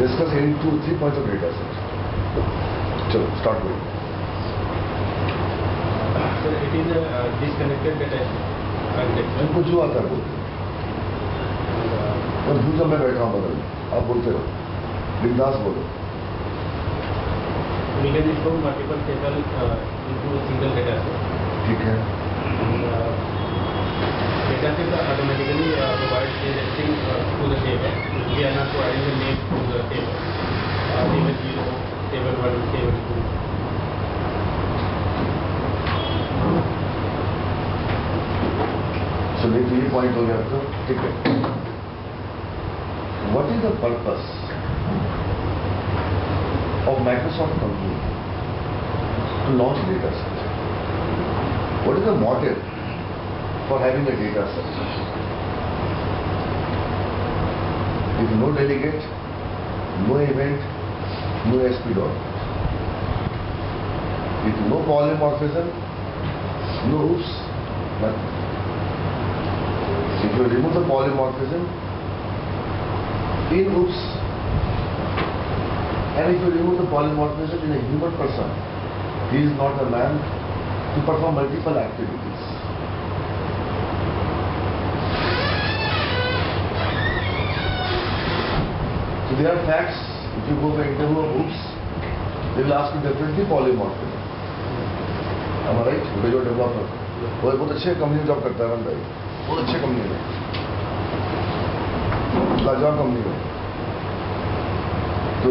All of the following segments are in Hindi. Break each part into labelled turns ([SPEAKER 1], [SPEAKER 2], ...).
[SPEAKER 1] Discuss any 2-3 points of data set. चलो स्टार्ट करो.
[SPEAKER 2] Sir, it is a disconnected data architecture.
[SPEAKER 1] तुमको जो आता है बोलते. और दूसरा मैं बैठा हूँ बगल में, आप बोलते रहो, बिंदास बोलो.
[SPEAKER 2] We can store multiple tables into a single data set.
[SPEAKER 1] ठीक है.
[SPEAKER 2] Data set automatically provides the listing to the table. We are not providing the name to the table. Table 0, table 1, table 2.
[SPEAKER 1] चलिए तो ये पॉइंट हो गया आपका. ठीक है. What is the purpose of Microsoft company to launch data set? What is the motive for having a data set? If no delegate, no event, no SP document. With no polymorphism, no oops, nothing. If you remove the polymorphism, in oops, and if you remove the polymorphism in a human person, he is not a man to perform multiple activities. So there are facts. If you go for interview of oops, they will ask you definitely polymorphism. Am I right? Because you are developer. वो बहुत अच्छे कंपनी में जॉब करता है भाई, बहुत अच्छे कंपनी में, लाजवाब कंपनी में. तो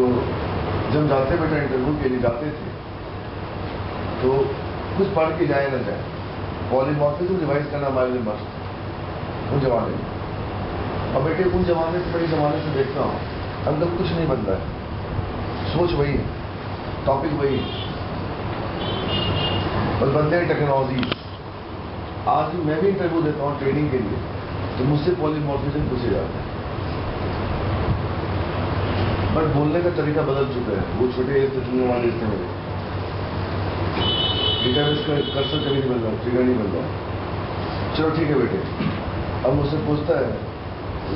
[SPEAKER 1] जब जाते बेटा इंटरव्यू के लिए जाते थे तो कुछ पढ़ के जाए ना जाए, पॉलीमॉर्फिज्म रिवाइज करना हमारे लिए मस्त उन जमाने में. और बेटे उन जमाने से बड़े जमाने से देखता हूँ, अंदर कुछ नहीं बन रहा है, सोच वही है, टॉपिक वही है, बस बनते हैं टेक्नोलॉजी. आज भी मैं भी इंटरव्यू देता हूँ ट्रेनिंग के लिए, तो मुझसे पॉलीमॉर्फिज्म पूछे जाते हैं, बट बोलने का तरीका बदल चुका है. वो छोटे चुनने वाले इससे मेरे डेटाबेस का कर्सर कभी नहीं बन रहा, ट्रिगर नहीं बन रहा. चलो ठीक है बेटे. अब मुझसे पूछता है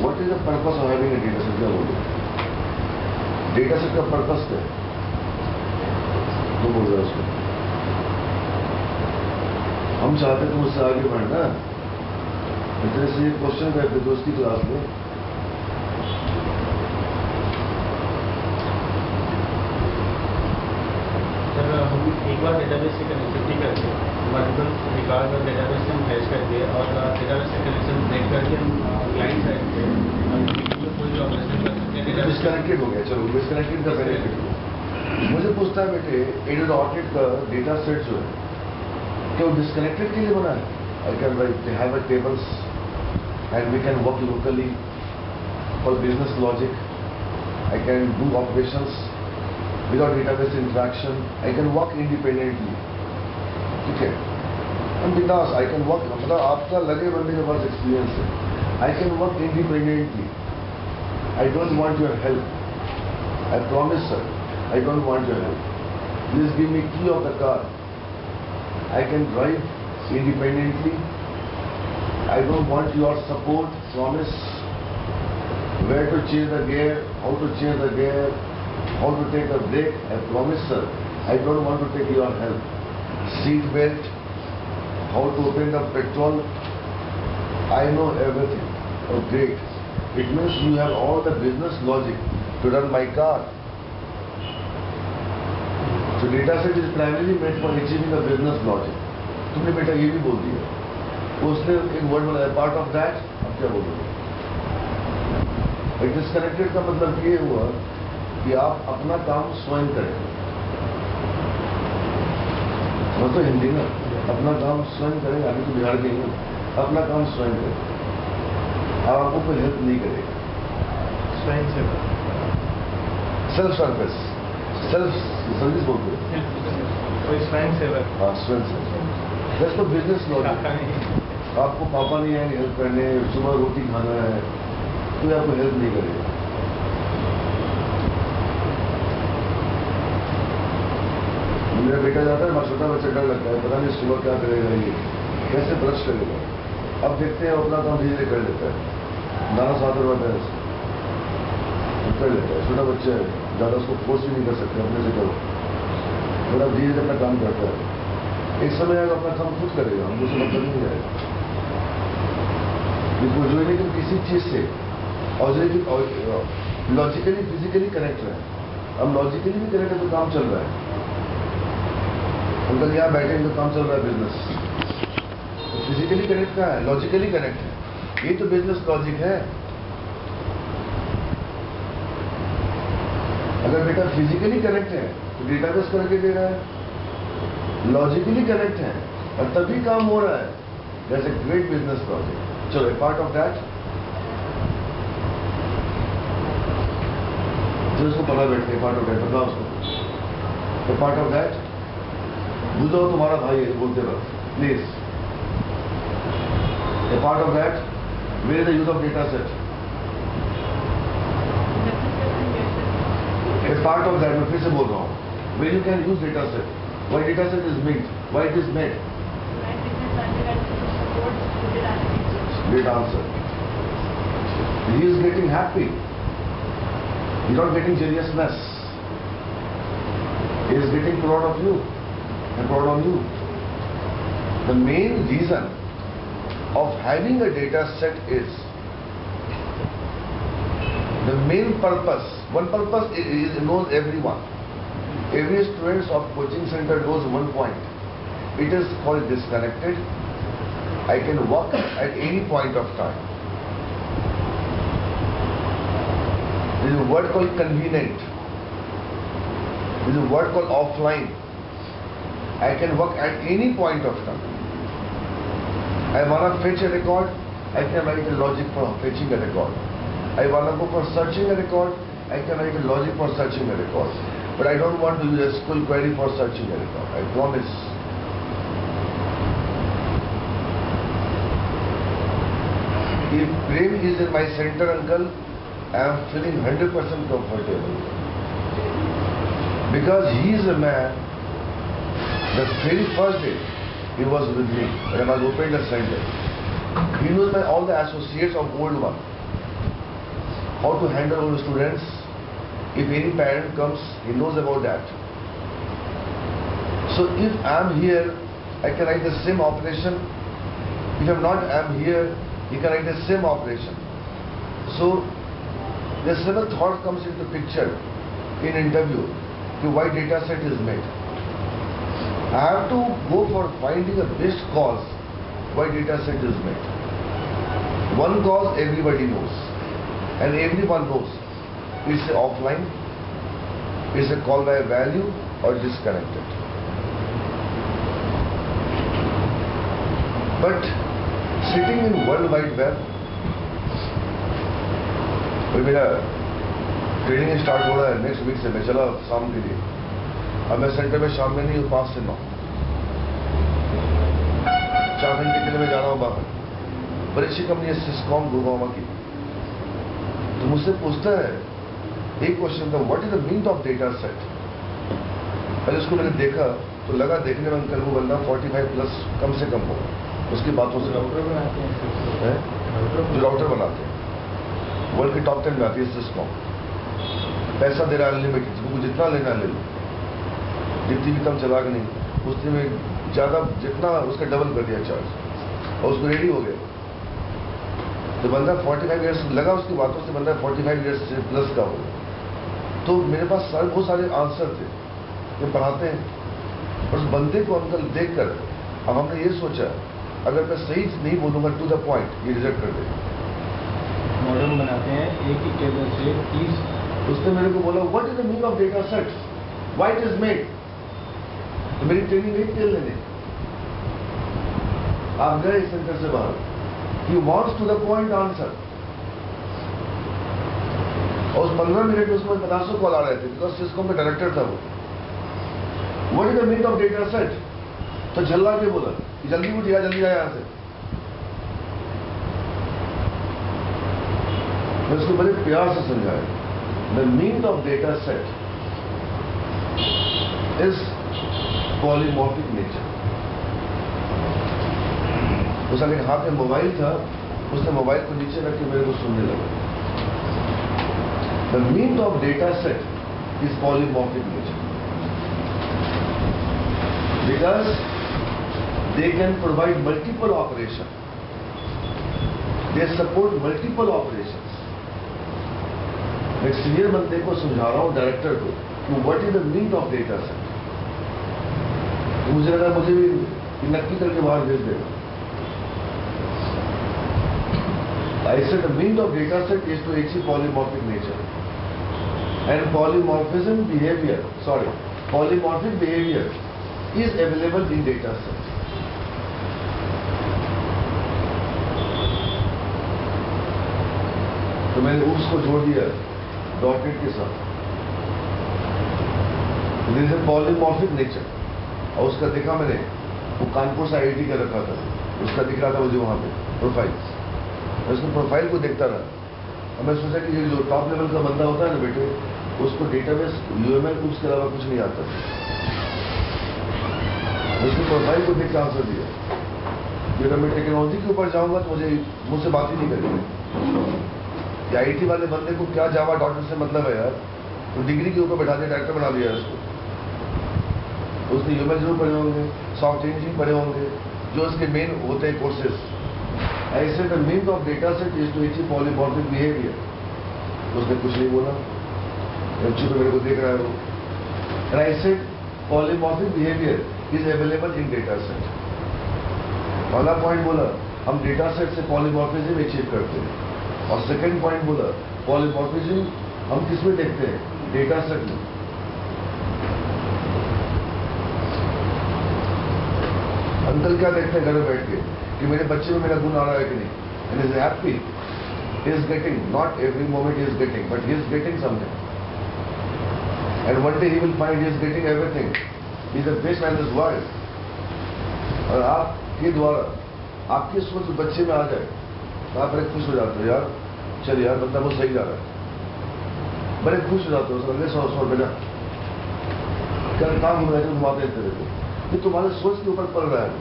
[SPEAKER 1] what is the purpose of having a data set. क्या बोलो, डेटा सेट का पर्पस क्या है? तो बोल रहा है उसको, हम चाहते तो मुझसे आगे बढ़ना. इतने से ये क्वेश्चन करते दोस्त की क्लास में,
[SPEAKER 2] हम एक बार डेटाबेस से कनेक्टिविटी करके मल्टीपल रिकॉर्ड और डेटाबेस से हम हैश करके और डेटाबेस से कनेक्शन ब्रेक करके हम क्लाइंट साइड पे कोई भी ऑपरेशन कर सकते हैं.
[SPEAKER 1] डिस्कनेक्टेड हो गया. चलो डिस्कनेक्टेड का बेनिफिट मुझे पूछता है बेटे, एडोडॉटेड का डेटा सेट जो है क्या वो डिस्कनेक्टेड के लिए बना है? I can have a tables and we can work locally for business logic. I can do operations without database interaction. I can work independently. ठीक है. I'm बिंदास. I can work. मतलब आपका लगे बंदे के पास एक्सपीरियंस है. I can work independently. I don't want your help. I promise sir. I don't want your help. Please give me key of the car. I can drive independently. I don't want your support. Promise. Where to change the gear, how to change the gear, how to take a break. I promise sir, I don't want to take your help. Seat belt, how to open the petrol, I know everything. Oh great. It means you have all the business logic to run my car. So data set is primarily meant for achieving the business logic. तुमने बेटा ये भी बोल दिया, उसने एक वर्ड बोला पार्ट ऑफ दैट. अब क्या बोलोगे? डिस्कनेक्टेड का मतलब ये हुआ कि आप अपना काम स्वयं करें. मतलब हिंदी में अपना काम स्वयं करें. अभी तो बिहार के ही हूँ. अपना काम स्वयं करें, आपको कोई हेल्प नहीं करेगा.
[SPEAKER 2] स्वयं सेवा,
[SPEAKER 1] सेल्फ सर्विस, सेल्फ सर्विस बोलते हैं.
[SPEAKER 2] कोई स्वयं सेवा.
[SPEAKER 1] हाँ स्वयं सेवा. तो बिजनेस लॉजिक. आपको पापा नहीं आएंगे हेल्प करने, सुबह रोटी खाना है, कोई आपको हेल्प नहीं करेगा. मेरा बेटा जाता है, छोटा बच्चा डर लगता है, पता नहीं सुबह क्या करेगा, ये कैसे ब्रश करेगा. अब देखते हैं अपना काम धीरे धीरे कर लेता है. नाना साथ होता है. कर लेता है, छोटा बच्चा है, ज़्यादा उसको फोर्स भी नहीं कर सकते, अपने से करो, थोड़ा धीरे से अपना काम करता है, एक समय आएगा अपना काम खुद करेगा, हमको उससे मतलब नहीं आएगा। इसको जो है कि किसी चीज़ से लॉजिकली फिजिकली कनेक्ट रहे, अब लॉजिकली भी कनेक्ट है तो काम चल रहा है। अंकल यहाँ बैठे हैं तो काम चल रहा है, बिजनेस फिजिकली कनेक्ट कहाँ है, लॉजिकली कनेक्ट है, ये तो बिजनेस लॉजिक है। अगर बेटा फिजिकली कनेक्ट है तो डेटाबेस करके दे रहा है, लॉजिकली कनेक्ट है और तभी काम हो रहा है। That's a great business project. चलो ए पार्ट ऑफ दैट जो उसको पता बैठे, पार्ट ऑफ दैट बताओ उसको, ए पार्ट ऑफ दैट बुझाओ, तुम्हारा भाई है बोलते वक्त please. A part of that where the use of data set, a part of that मैं फिर से बोल रहा हूँ, where you can use data set, why data set is made, why it is made. Great answer. He is getting happy. He is not getting seriousness. He is getting proud of you and proud of you. The main reason of having a data set is, the main purpose, one purpose is knows everyone. Every student of coaching center knows one point. It is called disconnected. I can work at any point of time. There is a word called convenient. There is a word called offline. I can work at any point of time. I want to fetch a record, I can write a logic for fetching a record. I want to go for searching a record, I can write a logic for searching a record. But I don't want to use a SQL query for searching a record. I promise. If Prem is in my center, uncle, I am feeling 100% comfortable. Because he is a man, the very first day he was with me when I was opening the center. He knows all the associates of old one. How to handle old students. If any parent comes, he knows about that. So if I am here, I can write the same operation. If I am not, I am here, he can write the same operation. So the seventh thought comes into picture in interview, why data set is made. I have to go for finding a best cause why data set is made. One cause everybody knows, and everyone knows. It's offline, it's a call by value or disconnected. But sitting in World Wide Web, भाई मेरा ट्रेनिंग स्टार्ट हो रहा है नेक्स्ट वीक से, मैं चला शाम के लिए। अब मैं सेंटर में शाम में नहीं हूँ, 5 से 9, 4 घंटे के लिए मैं जा रहा हूँ बाहर। बड़ी अच्छी कंपनी है सिस्कॉम गुड़गांव की। तो मुझसे पूछता है एक क्वेश्चन था, what is the meaning of data set. पहले उसको मैंने देखा तो लगा देखने में अंकल वो बंदा 45 प्लस कम से कम होगा उसकी बातों से। राउटर बनाते हैं, जो राउटर बनाते हैं वर्ल्ड के टॉप 10 में आती है सिस्कॉम। पैसा दे रहा है अनलिमिटेड, तुमको जितना लेना ले लो, जितनी भी कम चला के नहीं, उसने में ज़्यादा जितना उसका डबल कर दिया चार्ज और उसको रेडी हो गया। तो बंदा 45 ईयर्स लगा उसकी बातों से, बंदा 45 ईयर्स से प्लस का हो। तो मेरे पास बहुत सारे आंसर थे जो पढ़ाते हैं, और उस बंदे को अंकल देख कर अब हमने ये सोचा अगर मैं सही नहीं बोलूँगा टू द पॉइंट, ये रिजेक्ट कर देगा।
[SPEAKER 2] मॉडल बनाते हैं एक ही टेबल से 30।
[SPEAKER 1] उसने मेरे को बोला what is the meaning of data set, why it is made. तो मेरी ट्रेनिंग नहीं तेल लेने, आप गए सेंटर से बाहर, he wants to the point answer. और उस 15 मिनट में उसको 50 कॉल आ रहे थे, बिकॉज सिस्कॉम का डायरेक्टर था वो। What is the meaning of data set, तो झल्ला के बोला जल्दी उठ जा, जल्दी आया यहां से। मैं उसको बड़े प्यार से समझाया, the meaning of data set is polymorphic nature. उसका एक हाथ में मोबाइल था, उसने मोबाइल को नीचे रख के मेरे को सुनने लगा। The mean of data set is polymorphic nature. Because they can provide multiple operations. They support multiple operations. मैं सीनियर बंदे को समझा रहा हूँ, डायरेक्टर को, कि what is the mean of data set. मुझे लगा मुझे भी नक्की करके बाहर भेज देगा. I said the mean of data set is to achieve polymorphic nature. And polymorphic behavior is available in data set. तो मैंने उसको जोड़ दिया डॉटेड के साथ. There is a polymorphic nature. और उसका देखा मैंने, वो कानपुर से IIT का रखा था, उसका दिख रहा था मुझे वहां पे प्रोफाइल. मैं उसको प्रोफाइल को देखता रहा. और मैं सोचा कि ये जो टॉप लेवल का बंदा होता है ना बेटे, उसको डेटाबेस UML उसके अलावा कुछ नहीं आता. उसकी प्रोफाइल को देख के आंसर दिया कि अगर मैं टेक्नोलॉजी के ऊपर जाऊंगा तो मुझसे बात ही नहीं करेंगे. IT वाले बंदे को क्या जावा डॉटर से मतलब है यार. तो डिग्री के ऊपर बैठा दिया, डायरेक्टर बना दिया उसको. उसने UML जरूर पढ़े होंगे, सॉफ्ट इंजीनियरिंग पढ़े होंगे, जो उसके मेन होते हैं कोर्सेस. ऐसे the mean of data set is to achieve polymorphic behaviour. उसने कुछ नहीं बोला, चुप मेरे को देख रहा है वो. And I said polymorphic behaviour is available in data set. पहला पॉइंट बोला हम डेटा सेट से पॉलीमॉर्फिज्म अचीव करते हैं. और सेकंड पॉइंट बोला पॉलीमॉर्फिज्म हम किस में देखते हैं, डेटा सेट में. अंकल क्या देखते हैं घर में बैठ के कि मेरे बच्चे में मेरा गुण आ रहा है कि नहीं. And is happy, he is getting, not every moment he is getting, but he is getting something. And one day he will find he is getting everything. He is the best man in this world. और आपके द्वारा आपकी सोच बच्चे में आ जाए तो आप बड़े खुश हो जाते हो. यार चल यार बंदा वो सही जा रहा है, बड़े खुश हो जाते हो. अगले 100 रुपये क्या काम हो रहा है घुमाते हैं तेरे को. ये तुम्हारे सोच के ऊपर पड़ रहा है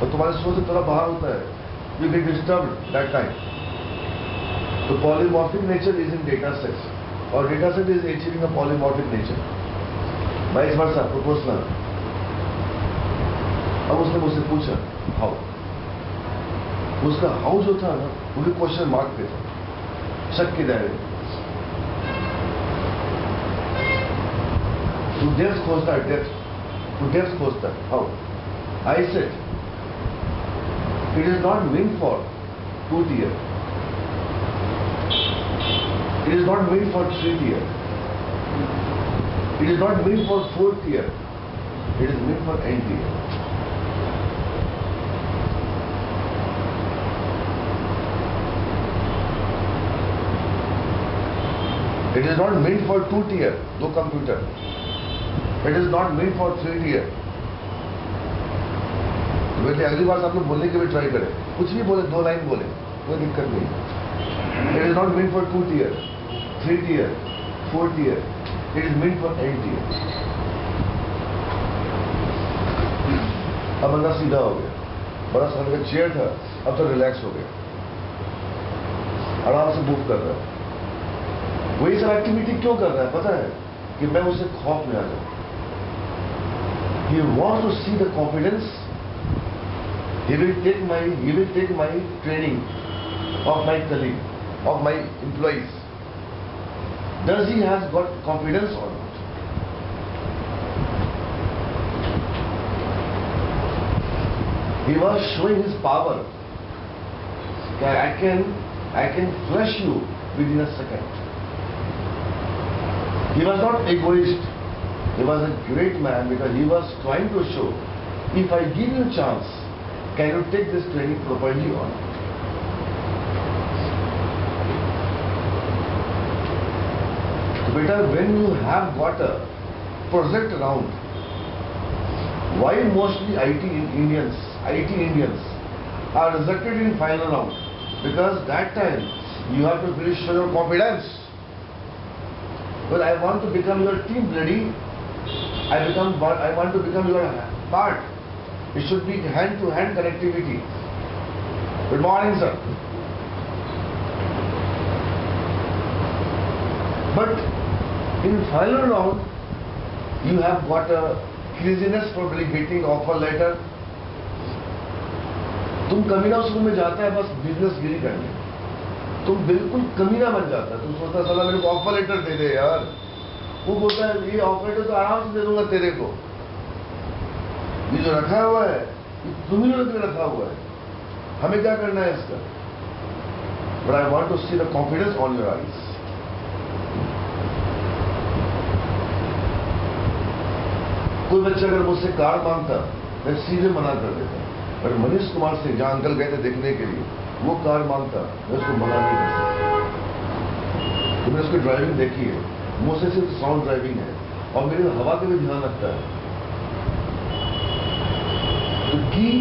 [SPEAKER 1] और तुम्हारे सोच से थोड़ा बाहर होता है. You get disturb that time. तो polymorphic nature is in data set और data set is achieving a polymorphic nature. Vice versa proportional. अब उसने मुझसे पूछा हाउ. उसका हाउ जो था ना वो भी क्वेश्चन मार्क पे था, शक के दायरे. तू डेप्थ खोजता है, डेप्थ खोजता है. How? I said it is not mean for 2 tier. It is not meant for 3 tier. It is not meant for 4 tier. It is meant for N tier. It is not meant for 2 tier, no computer. It is not meant for 3 tier. तो बेटे अगली बार आप लोग बोलने के भी ट्राई करें, कुछ भी बोले, 2 लाइन बोले, कोई दिक्कत नहीं. It is not meant for 2 tier, 3 tier, 4 tier. It is meant for N tier. अब बंदा सीधा हो गया, बड़ा सा चेयर था, अब तो रिलैक्स हो गया, आराम से मूव कर रहा है. वही सब एक्टिविटी क्यों कर रहा है पता है? कि मैं उसे खौफ में आ जाऊं. He wants to see the confidence. He will take my training of my colleague, of my employees. Does he has got confidence or not? He was showing his power. I can flush you within a second. He was not egoist. He was a great man because he was trying to show, if I give you a chance, can you take this training properly or not? Beta, when you have got a project around, why mostly IT Indians are rejected in final round? Because that time you have to really show your confidence. Well, I want to become your team buddy. I want to become your part. It should be hand-to-hand connectivity. Good morning, sir. But in final round you have got a craziness for getting offer letter. तुम कमीना शुरू में जाता है बस बिजनेस गिरी करने, तुम बिल्कुल कमीना बन जाता है। तुम सोचता साला मेरे को ऑफर लेटर दे दे यार, वो बोलता है ये ऑफर लेटर तो आराम से दे दूंगा तेरे को, ये जो रखा हुआ है ये तुम ही लोगों ने रखा हुआ है, हमें क्या करना है इसका। But I want to see the confidence on your eyes. कोई बच्चा अगर मुझसे कार मांगता मैं सीधे मना कर देता, पर मनीष कुमार सिंह जहां अंकल गए थे देखने के लिए, वो कार मांगता मैं उसको मना नहीं कर सकता। तो मैंने उसकी ड्राइविंग देखी है, मुझसे सिर्फ साउंड ड्राइविंग है और मेरे हवा का भी ध्यान रखता है। The key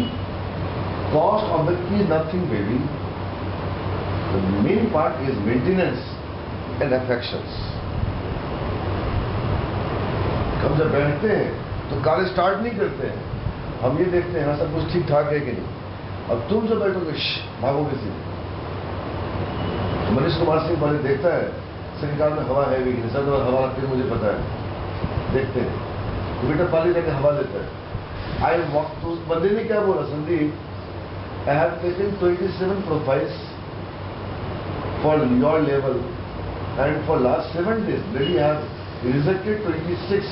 [SPEAKER 1] cost of the key is nothing, baby. The main part is maintenance and affections. हम जब बैठते हैं तो कार स्टार्ट नहीं करते हैं, हम ये देखते हैं हाँ सब कुछ ठीक ठाक है कि नहीं। अब तुम जो बैठोगे भागोगे सीधे। तो मनीष कुमार सिंह पहले देखता है सेकंड कार में हवा है भी कि नहीं, सब हवा लगती है मुझे पता है, देखते हैं तो बेटा पाली जाके हवा देता है। आई वॉक, तो उस बंदे ने क्या बोला, Sandeep I have taken 27 profiles for your level and for last 7 days really have rejected 26.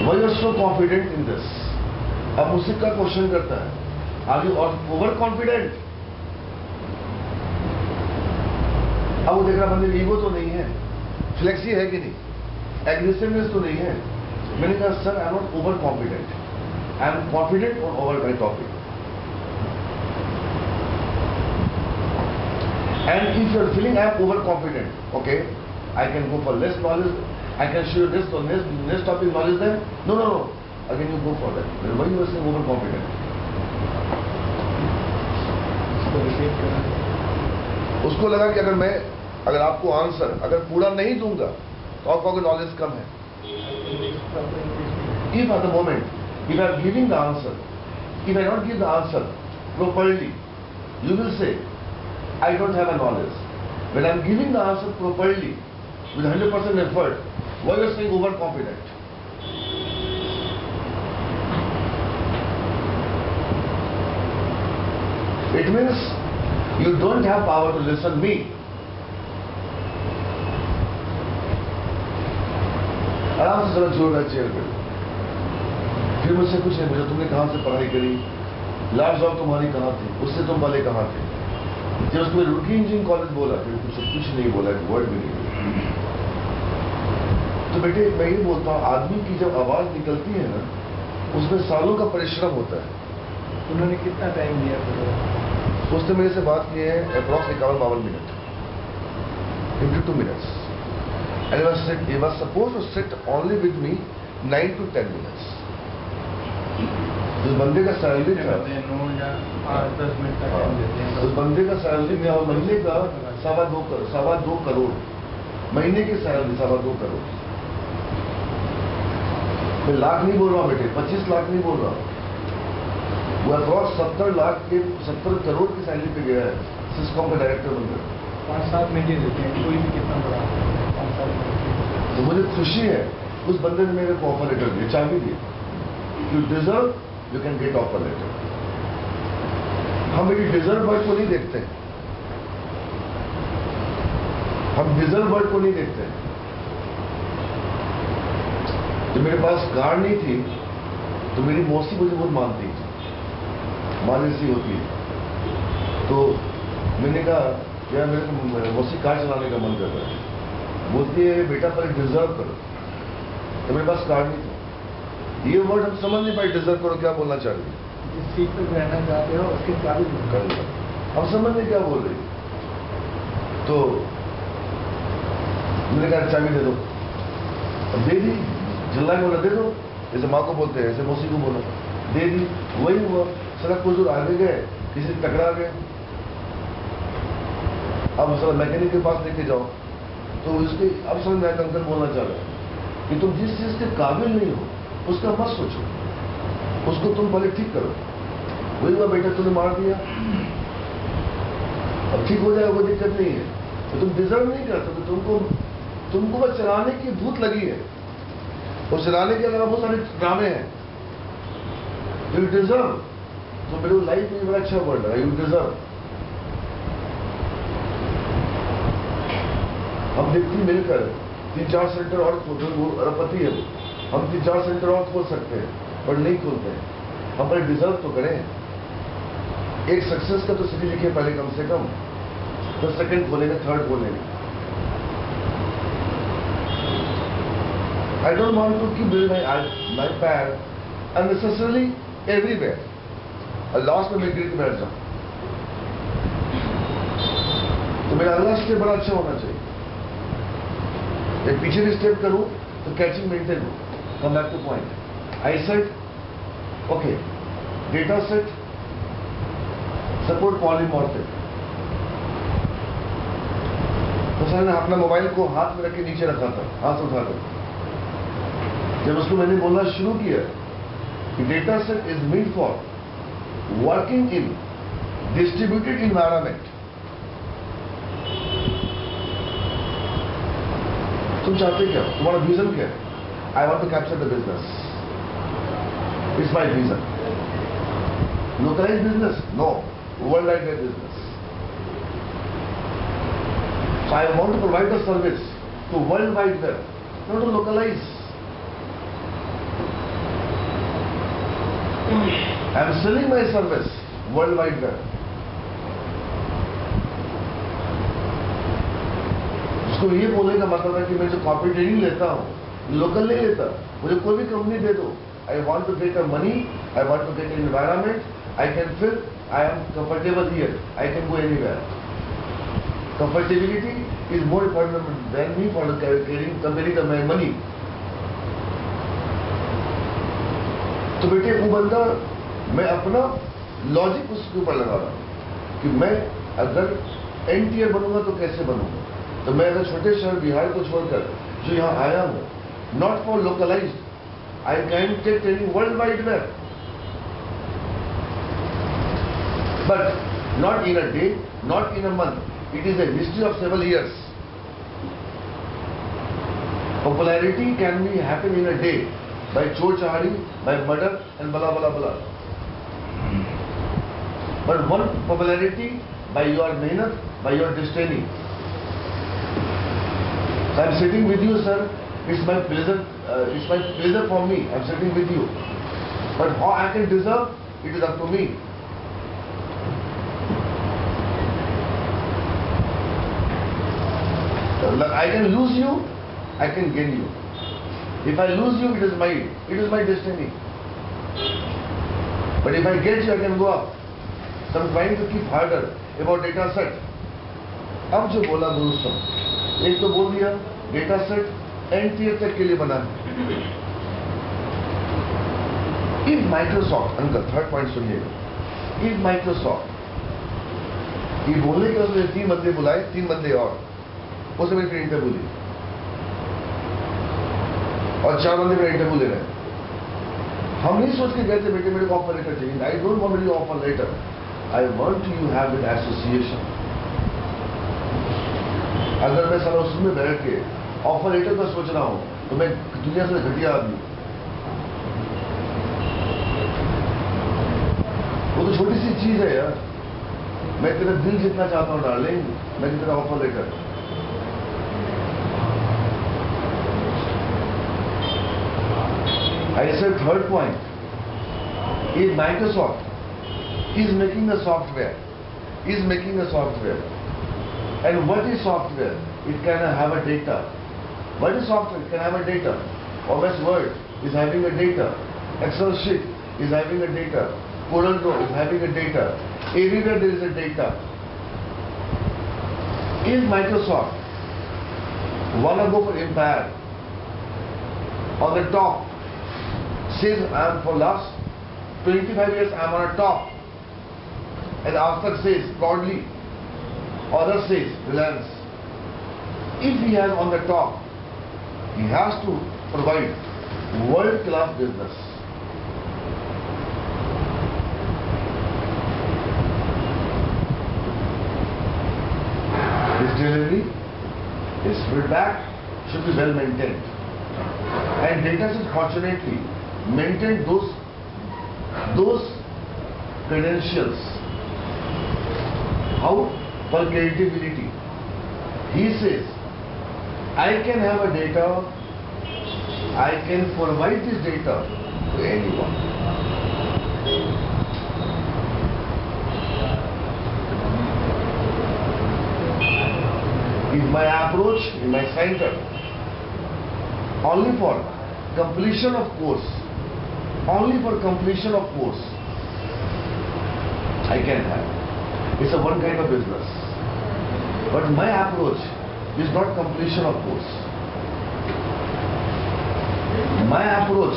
[SPEAKER 1] Why you are so confident in this? अब मुझसे क्या क्वेश्चन करता है, आर यू ओवर कॉन्फिडेंट? अब वो देख रहा बंदे ईगो तो नहीं है, फ्लेक्सी है कि नहीं, एग्रेसिवनेस तो नहीं है। मैंने कहा sir I am not over confident, I am confident on over my topic. And if you are feeling I am overconfident, okay, I can go for less knowledge, I can show you this or less topic knowledge there. No. Again you go for that. Then why you are saying overconfident? उसको लगा कि अगर आपको आंसर अगर पूरा नहीं दूंगा तो आप कहोगे नॉलेज कम है। If at the moment, if I am giving the answer, if I don't give the answer properly, you will say I don't have a knowledge. When I am giving the answer properly, with 100% effort, why you are saying overconfident? It means you don't have power to listen me. आराम से जरा जोड़ रहा चेयर पे। फिर मुझसे कुछ नहीं पूछा, तुमने कहाँ से पढ़ाई करी, लास्ट जॉब तुम्हारी कहाँ थी, उससे तुम पहले कहाँ थे। जब उसको रुकी इंजीनियरिंग कॉलेज बोला फिर कुछ नहीं बोला, वर्ड भी नहीं बोला। तो बेटे मैं ये बोलता हूँ आदमी की जब आवाज निकलती है ना उसमें सालों का परिश्रम होता है।
[SPEAKER 2] उन्होंने कितना टाइम दिया?
[SPEAKER 1] उसने मेरे से बात की है approx 51 minute, 52 minutes. And he was supposed to sit only with me 9 to 10 minutes. उस बंदे का सैलरी था
[SPEAKER 2] 10 मिनट का टाइम देते हैं।
[SPEAKER 1] उस बंदे का सैलरी था महीने का 2.25 करोड़, महीने की सैलरी 2.25 करोड़। मैं लाख नहीं बोल रहा हूँ बेटे, 25 लाख नहीं बोल रहा हूँ, वो अप्रॉक्स 70 करोड़ की सैलरी पे गया है सिस्कॉम का डायरेक्टर बनकर।
[SPEAKER 2] 5-7 मिनट ही देते हैं, कोई भी कितना बड़ा 5-7 मिनट।
[SPEAKER 1] तो मुझे खुशी है उस बंदे ने मेरे को ऑफर लेटर दिया, चाबी दी, you deserve you can get offer letter. हम मेरी डिजर्व वर्ड को नहीं देखते, हम डिजर्व वर्ड को नहीं देखते। जब मेरे पास कार नहीं थी तो मेरी मौसी मुझे बहुत मानती थी, माने सी होती है। तो मैंने कहा यार मेरे को मौसी कार चलाने का मन कर रहा है, बोलती है बेटा पहले डिजर्व करो। तो मेरे पास कार नहीं था, ये वर्ड हम समझ नहीं पाए, डिजर्व करो क्या बोलना चाह रही है,
[SPEAKER 2] जिस सीट पर बैठना चाहते हो उसके काबिल
[SPEAKER 1] हम समझ नहीं क्या बोल रही। तो मैंने कहा चाबी दे दो, अब दे दी, चिल्ला बोला दे दो, जैसे माँ को बोलते हैं ऐसे मौसी को बोला, दे दी। वही हुआ, सड़क कुछ दूर आगे गए, किसी से टकरा गए, अब सर मैकेनिक के पास लेके जाओ तो उसके अब समझ में अंकल बोलना चाह रहे हैं कि तुम जिस चीज के काबिल नहीं हो उसका मत सोचो, उसको तुम पहले ठीक करो। वही हुआ बेटा, तूने मार दिया, अब ठीक हो जाएगा, कोई दिक्कत नहीं है। तो तुम डिजर्व नहीं करते, तो तुमको बस चलाने की भूत लगी है, और चलाने के अलावा बहुत सारे ड्रामे हैं। यू डिजर्व, तो मेरे लाइफ में बड़ा अच्छा वर्ड है, यू डिजर्व। हम व्यक्ति मिलकर 3-4 सेंटर और खोलते, वो अरबपति है, हम 3-4 सेंटर और खोल सकते हैं, पर नहीं खोलते हैं। हम पहले डिजर्व तो करें। एक सक्सेस का तो सिटी लिखे पहले कम से कम, तो सेकंड खोलेंगे, थर्ड खोलेंगे। I don't want to keep building my pad unnecessarily everywhere. और लास्ट में मैं गिर के बैठ जाऊं। तो मेरा अगला स्टेप बड़ा अच्छा होना चाहिए। एक पीछे भी स्टेप करूं तो कैचिंग मेंटेन हो। Come back to point. I set okay, data set support polymorphic. तो सर ने अपना मोबाइल को हाथ में रख के नीचे रखा था, हाथ उठाकर। जब उसको मैंने बोलना शुरू किया कि data set is made for working in distributed environment. तुम चाहते क्या, तुम्हारा विजन क्या है? I want to capture the business, it's my vision. Localize business? No, world wide business. So I want to provide a service to worldwide web, not to localize. I am selling my service worldwide web. उसको ये बोलने का मतलब है कि मैं जो कॉर्पोरेट ट्रेनिंग लेता हूँ, लोकल नहीं लेता। मुझे कोई भी कंपनी दे दो, I want to get a money, I want to get an environment, I can feel I am comfortable here, I can go anywhere. Comfortability is more important than me for comparing my money. तो बेटे वो बंदा, मैं अपना लॉजिक उसके ऊपर लगा रहा हूँ कि मैं अगर एन टीयर बनूंगा तो कैसे बनूंगा। तो मैं अगर छोटे शहर बिहार को छोड़कर जो यहाँ आया हूँ, not for localized, I can take training world wide web, but not in a day, not in a month. It is a history of several years. Popularity can be happen in a day by chor chahari, by murder and blah blah blah. But one popularity by your mehnat, by your destiny. So I am sitting with you, sir. It's my pleasure. It's my pleasure for me. I am sitting with you. But how I can deserve, it is up to me. I can lose you, I can gain you. If I lose you, it is my destiny. But if I get you, I can go up. So I'm trying to keep harder about data set. अब जो बोला गुरुसम, एक तो बोल दिया डेटा सेट एन टीयर तक के लिए बना है। If Microsoft, uncle third point सुनिएगा, if Microsoft, ये बोलने के उसने 3 बंदे बुलाए, 3 बंदे और उसने मेरी इंटरव्यू ली, और 4 बंदे मेरा इंटरव्यू ले रहे हैं। हम नहीं सोच के गए थे बेटे मेरे को ऑफर लेटर चाहिए। I don't want you offer letter, I want you have with association. अगर मैं सारा उसमें बैठ के ऑफर लेटर का सोच रहा हूं तो मैं दुनिया से घटिया आदमी। वो तो छोटी सी चीज है यार, मैं तेरा दिल जितना चाहता हूं डार्लिंग, मैं तेरा offer letter. I said third point is Microsoft is making a software, and what is software? It can have a data. What is software? It can have a data. MS Word is having a data. Excel sheet is having a data. Corel Draw is having a data. Everywhere there is a data. If Microsoft wanna go for Empire, on the top says I am for last 25 years I am on a top, and after says proudly, other says Reliance. If he has on the top, he has to provide world class business. delivery, his feedback should be well maintained. And data should fortunately maintain those credentials. How? For credibility. He says, I can have a data, I can provide this data to anyone. Is my approach in my center only for completion of course, only for completion of course I can have. It's a one kind of business. But my approach is not completion of course. My approach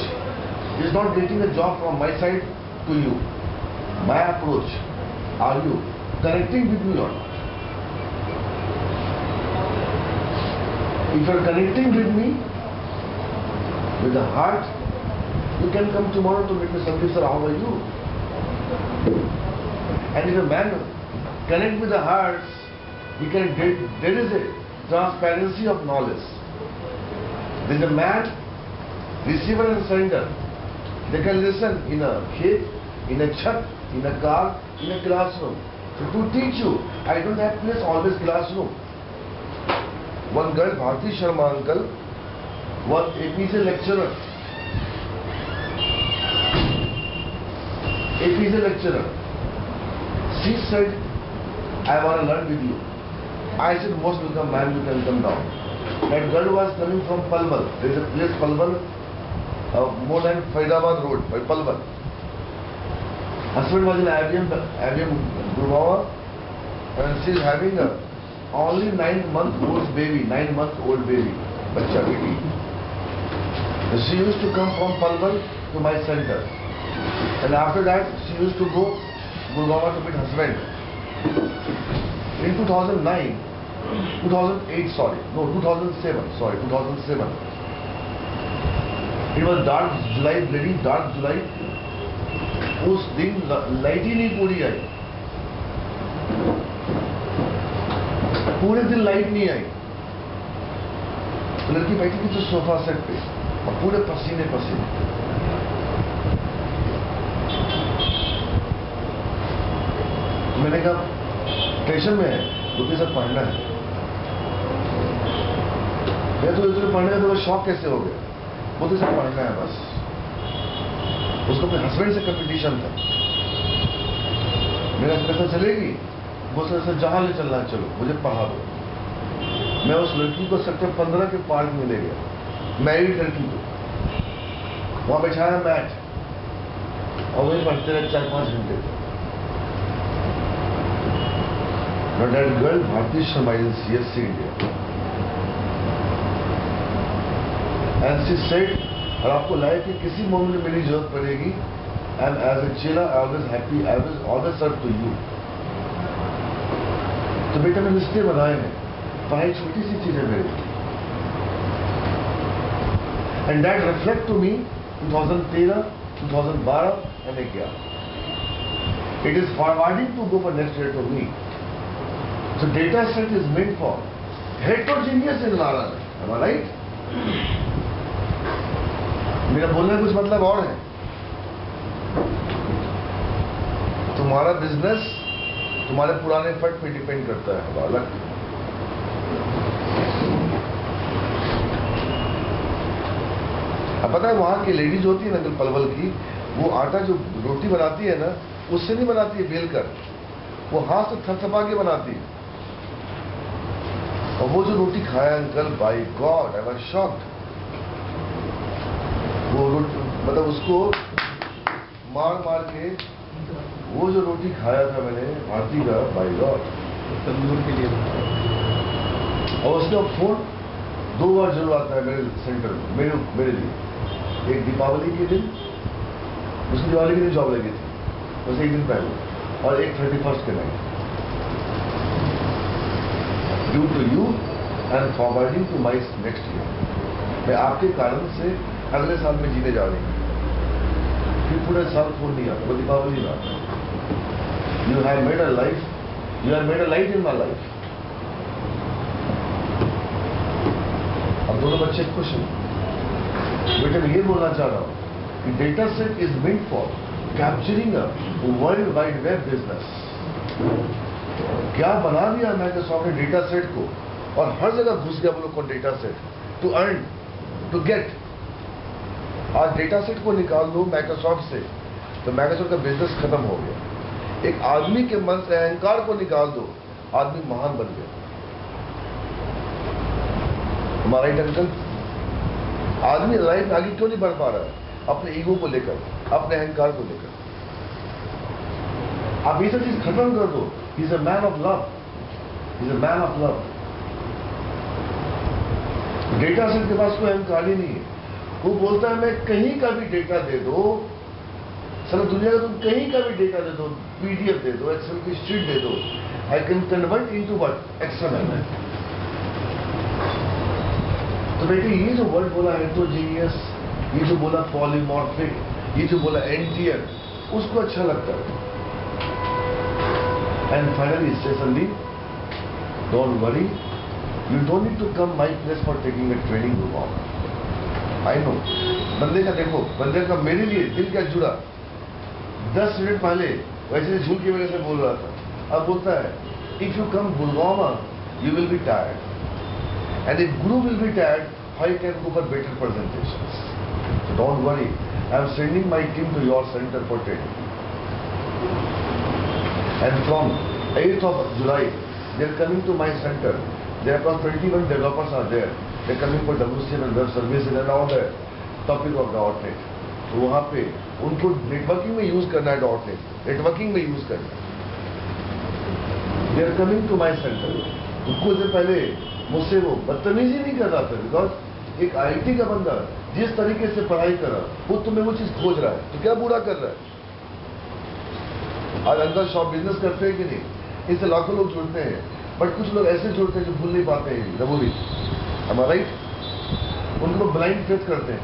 [SPEAKER 1] is not getting a job from my side to you. My approach, are you connecting with me or not? If you are connecting with me with the heart, you can come tomorrow to meet me, Sandeep sir, how are you? And if a man connect with the hearts, there is a transparency of knowledge. There is a man, receiver and sender. They can listen in a khet, in a chat, in a car, in a classroom. So to teach you, I don't have place always classroom. One girl, Bharti Sharma uncle, was APC lecturer. APC lecturer. She said, I want to learn with you. I said, most welcome ma'am, you can come down. That girl was coming from Palwal. There is a place Palwal, more than Faridabad road, by Palwal. Husband was in IBM Gurgaon, and she is having a only 9-month-old baby, 9-month-old baby, bacha baby. She used to come from Palwal to my center. And after that, she used to go Gurgaon to meet husband. In 2007. It was dark July, bloody dark July. उस दिन लाइट ही नहीं पूरी आई, पूरे दिन लाइट नहीं आई. तो लड़की बैठी थी तो सोफा सेट पे और पूरे पसीने पसीने. मैंने कहा टेंशन में है, बोलते सर पढ़ना है. मैं तो इधर पढ़ने का तो शौक कैसे हो गया? बोलते सर पढ़ना है बस. उसको अपने हस्बैंड से कंपटीशन था. मेरा पैसा चलेगी, बोलते सर जहां ले चलना चलो, मुझे पढ़ा दो. मैं उस लड़की को सेक्टर 15 के पार्क में ले गया, मैरिड लड़की को. वहां बैठाया मैट और वही पढ़ते रहे 4-5 घंटे. But that girl, Bharti Sharma, is in CSC India. And she said, और आपको लाइफ की किसी मोमेंट में मेरी जरूरत पड़ेगी, and as a chela, I always happy, I will always serve to you. तो बेटा मैंने रिश्ते बनाए हैं, पढ़ाई छोटी सी चीज है मेरे लिए. And that reflect to me 2013, 2012 and 2011. It is forwarding to go for next year to me. So data set is meant for heterogeneous environment. Am I right? मेरा बोलने का कुछ मतलब और है. तुम्हारा बिजनेस तुम्हारे पुराने फट पे डिपेंड करता है बालक. अब पता है वहां की लेडीज होती है ना पलवल की, वो आटा जो रोटी बनाती है ना, उससे नहीं बनाती है बेल कर, वो हाथ से थपथपा के बनाती है. और वो जो रोटी खाया uncle, by God I was shocked. वो रोटी मतलब उसको मार मार के वो जो रोटी खाया था मैंने भारती का, बाय गॉड, तंदूर के लिए. और उसका फोन 2 बार जरूर आता है मेरे सेंटर में, मेरे लिए. एक दीपावली के दिन, उसकी दिवाली के दिन जॉब लगी थी, बस एक दिन पहले, और एक 31st के night. Due to you and forwarding to my next year. मैं आपके कारण से अगले साल में जीने जा रही हूँ. फिर पूरे साल फोन नहीं आता, वो दीपावली में आता. You have made a life, you have made a light in my life. अब दोनों बच्चे खुश हैं। बेटे मैं ये बोलना चाह रहा हूँ कि data set is meant for capturing a world wide web business. क्या बना दिया माइक्रोसॉफ्ट ने डेटा सेट को, और हर जगह घुस गया वो लोग को data set to earn, to get. आज डेटा सेट को निकाल दो माइक्रोसॉफ्ट से तो माइक्रोसॉफ्ट का बिजनेस खत्म हो गया। एक आदमी के मन से अहंकार को निकाल दो, आदमी महान बन गया। हमारा राइट अंकल? आदमी लाइफ में आगे क्यों नहीं बढ़ पा रहा है? अपने ईगो को लेकर, अपने अहंकार को लेकर। आप ये सब चीज खत्म कर दो। He is a man of love, he is a man of love. Data set के पास कोई अहंकार ही नहीं है। वो बोलता है मैं कहीं का भी डेटा दे दो, सारा दुनिया का तुम कहीं का भी डेटा दे दो, पीडीएफ दे दो, एक्सेल की शीट दे दो, I can convert into what? XML. तो बेटे ये जो वर्ड बोला हेटेरोजीनियस, ये जो बोला पॉलीमॉर्फिक, ये जो बोला एंटियर, उसको अच्छा लगता है। एंड फाइनली से Sandeep, don't worry, you don't need to come my place for taking a training गुरुवार। आई नो बंदे का, देखो बंदे का मेरे लिए दिल क्या जुड़ा। 10 मिनट पहले वैसे झूठ की वजह से बोल रहा था, अब बोलता है इफ यू कम गुरुवामा you will be tired, and if Guru will be tired, how you can go for better presentations? So don't worry, I am sending my team to your center for training. And from 8th of July, they are coming to my center. There are about 21 developers are there. They are coming for WCM and web services and all the topic of .NET. तो वहाँ पे उनको नेटवर्किंग में यूज करना है .NET, नेटवर्किंग में यूज करना है। They are coming to my center. कुछ दिन पहले मुझसे वो बदतमीजी नहीं कर रहा था, बिकॉज एक आईटी का बंदा जिस तरीके से पढ़ाई कर रहा वो तुम्हें वो चीज खोज रहा है, तो क्या बुरा कर रहा है? आज अंदर शॉप बिजनेस करते हैं कि नहीं? इससे लाखों लोग जुड़ते हैं, बट कुछ लोग ऐसे जुड़ते हैं जो भूल नहीं पाते हैं रघुवीर, हमारा राइट? उनको ब्लाइंड फेथ करते हैं।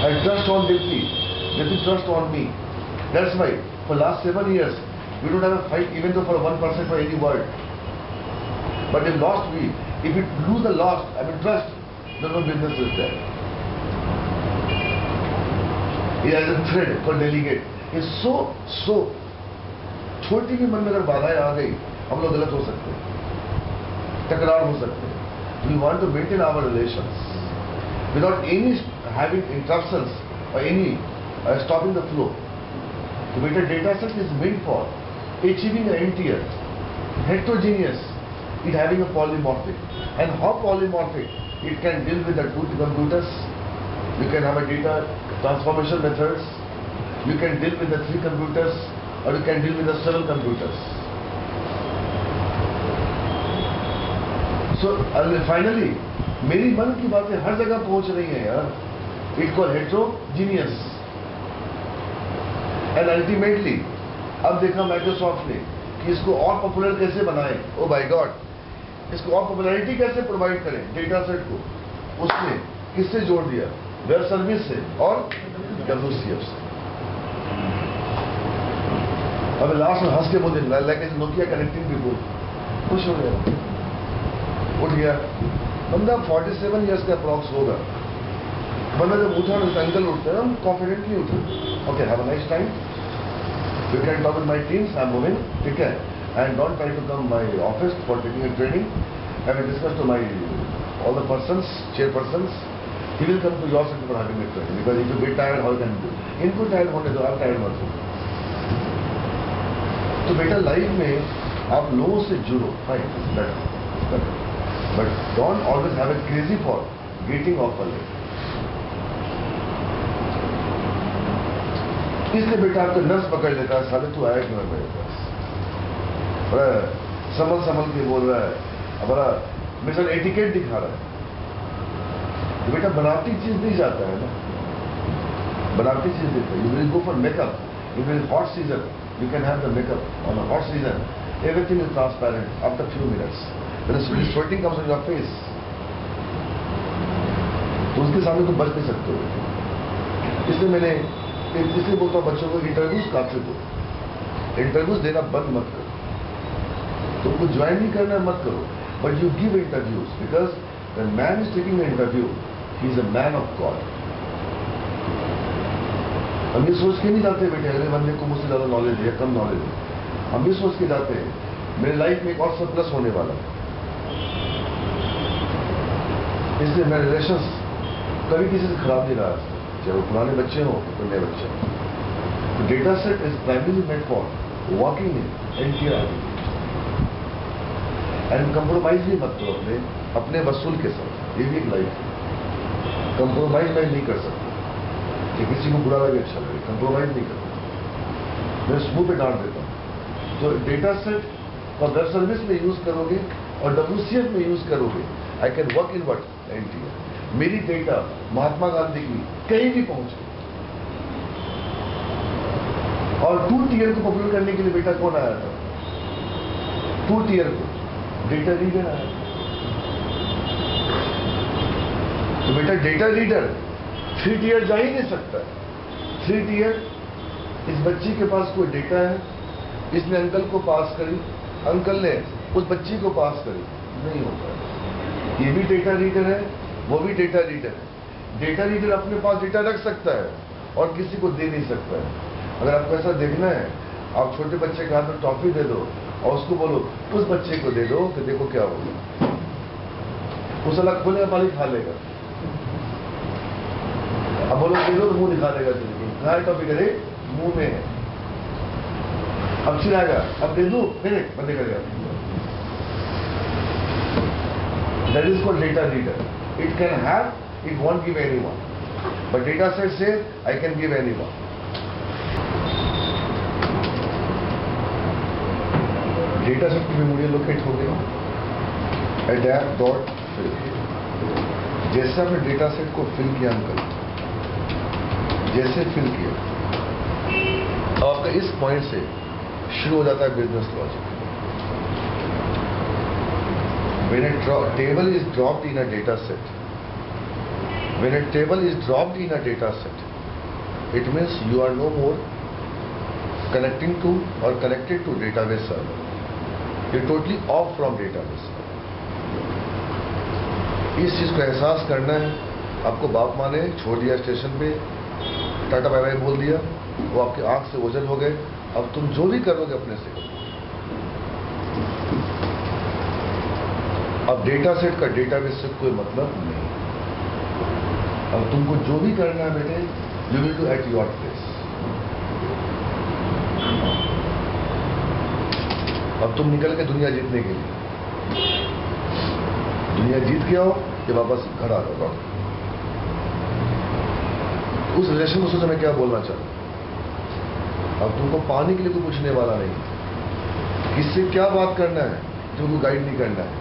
[SPEAKER 1] I trust on Deepti, Deepti trust on me. That's why for last 7 years we don't have a fight even though for 1% for any word. But if lost we, if we lose the lost, I mean trust, then no business is there. He has a thread for delegate. It's so छोटी भी मन में अगर बाधाएं आ गई, हम लोग गलत हो सकते हैं, टकरार हो सकते हैं। We want to maintain our relations without any having interruptions or any stopping the flow. So better data set is meant for achieving an entire, heterogeneous, it having a polymorphic. And how polymorphic? It can deal with the 2 computers, you can have a data transformation methods, you can deal with the 3 computers, or you can deal with the 7 computers. So finally, मेरी मन की बातें हर जगह पहुंच रही हैं यार। It's called heterogeneous. And ultimately, अब देखा माइक्रोसॉफ्ट ने कि इसको और पॉपुलर कैसे बनाए। ओ माय गॉड, इसको और पॉपुलैरिटी कैसे प्रोवाइड करें डेटा सेट को। उसने किससे जोड़ दिया? वेब सर्विस से और WCF से। अब लास्ट में हंस के बोल दिया लाइक नोकिया कनेक्टिंग पीपल, खुश हो गया, उठ गया बंदा। 47 years का अप्रॉक्स होगा बंदा। जब उठा तो अंकल उठते हैं, हम कॉन्फिडेंटली उठे, okay have a nice time, you can talk with my teams, I'm moving, ठीक है, and don't try to come my office for taking a training. I will discuss to my all the persons, chairpersons, he will come to your center for having a training, because if you get tired, how can you do? इनको tired होने दो, आप tired मत हो। तो बेटा लाइफ में आप लोगों से जुड़ो, fine, better, but don't always have a crazy for getting off early. इसलिए बेटा आपको नर्स पकड़ लेता है, साले तू आया क्यों मेरे पास? बड़ा संभल के बोल रहा है, बड़ा मिसल एटिकेट दिखा रहा है। तो बेटा बनावटी चीज नहीं जाता है ना, बनावटी चीज देता है। You will go for makeup in very hot season, you can have the makeup on a hot season, everything is transparent after few minutes, when sweating comes on your face, तो उसके सामने तो बच नहीं सकते हो। इसलिए मैंने इसलिए बोलता हूँ बच्चों को इंटरव्यूज काफी दो, इंटरव्यूज देना बंद मत करो। तुमको ज्वाइन नहीं करना मत करो, but you give interviews because when man is taking an interview, he is a man of God. हम ये सोच के नहीं जाते बेटे अगले बंदे को मुझसे ज़्यादा नॉलेज है या कम नॉलेज है, हम ये सोच के जाते हैं मेरे लाइफ में एक और सरप्लस होने वाला है, इसलिए मेरे रिलेशंस कभी किसी से खराब नहीं रहा, चाहे वो पुराने बच्चे हों तो नए बच्चे हों. तो data set is primary made for walking in and and compromise भी मत करो अपने वसूल के साथ. ये भी एक लाइफ है, कंप्रोमाइज मैं नहीं कर सकता कि किसी को बुरा लगे अच्छा लगे, कंप्रोमाइज नहीं करता, मैं मुंह पे डांट देता हूँ. तो डेटा सेट और वेब सर्विस में यूज करोगे और WCF में यूज करोगे, I can work in what and मेरी डेटा महात्मा गांधी की कहीं भी पहुंचे. और 2 टियर को पॉपुलर करने के लिए बेटा कौन आया था? 2 टियर को डेटा रीडर आया. तो बेटा डेटा रीडर 3 टियर जा ही नहीं सकता. 3 टियर, इस बच्ची के पास कोई डेटा है, इसने अंकल को पास करी, अंकल ने उस बच्ची को पास करी, नहीं होता. ये भी डेटा रीडर है, वो भी डेटा रीडर है. डेटा रीडर अपने पास डेटा रख सकता है और किसी को दे नहीं सकता है. अगर आपको ऐसा देखना है, आप छोटे बच्चे के हाथ में टॉफी दे दो और उसको बोलो उस बच्चे को दे दो कि देखो क्या होगा, उस अलग खोलेगा मालिक खा लेगा. अब बोलो दे दो तो मुंह दिखा देगा, कहा है टॉफी करे मुंह में है, अब चिल्लाएगा अब दे दो फिर बंदे करेगा. That is called data reader. It can have, it won't give anyone, but data set से I can give anyone. Data set की मेमोरी लोकेट हो गई, अडैप्ट डॉट फिल. जैसे आपने डेटा सेट को फिल किया अंकल, जैसे फिल किया, आपका इस पॉइंट से शुरू हो जाता है business logic. When a table is dropped in a data set, when a table is dropped in a data set, it means you are no more connecting to or connected to database server. You're totally off from database. इस चीज को एहसास करना है. आपको बाप माँ ने छोड़ दिया स्टेशन पे, टाटा बाय बाय बोल दिया, वो आपकी आंख से ओझल हो गए. अब तुम जो भी करोगे अपने से करो. अब डेटा सेट का डेटाबेस से कोई मतलब नहीं. अब तुमको जो भी करना है बेटे, you will do at your place. अब तुम निकल के दुनिया जीतने के लिए, दुनिया जीत के आओ कि वापस घर आ जाओ. उस रिलेशन को सोचो मैं क्या बोलना चाहूँ. अब तुमको पाने के लिए कोई पूछने वाला नहीं, किससे क्या बात करना है तुमको गाइड नहीं करना है.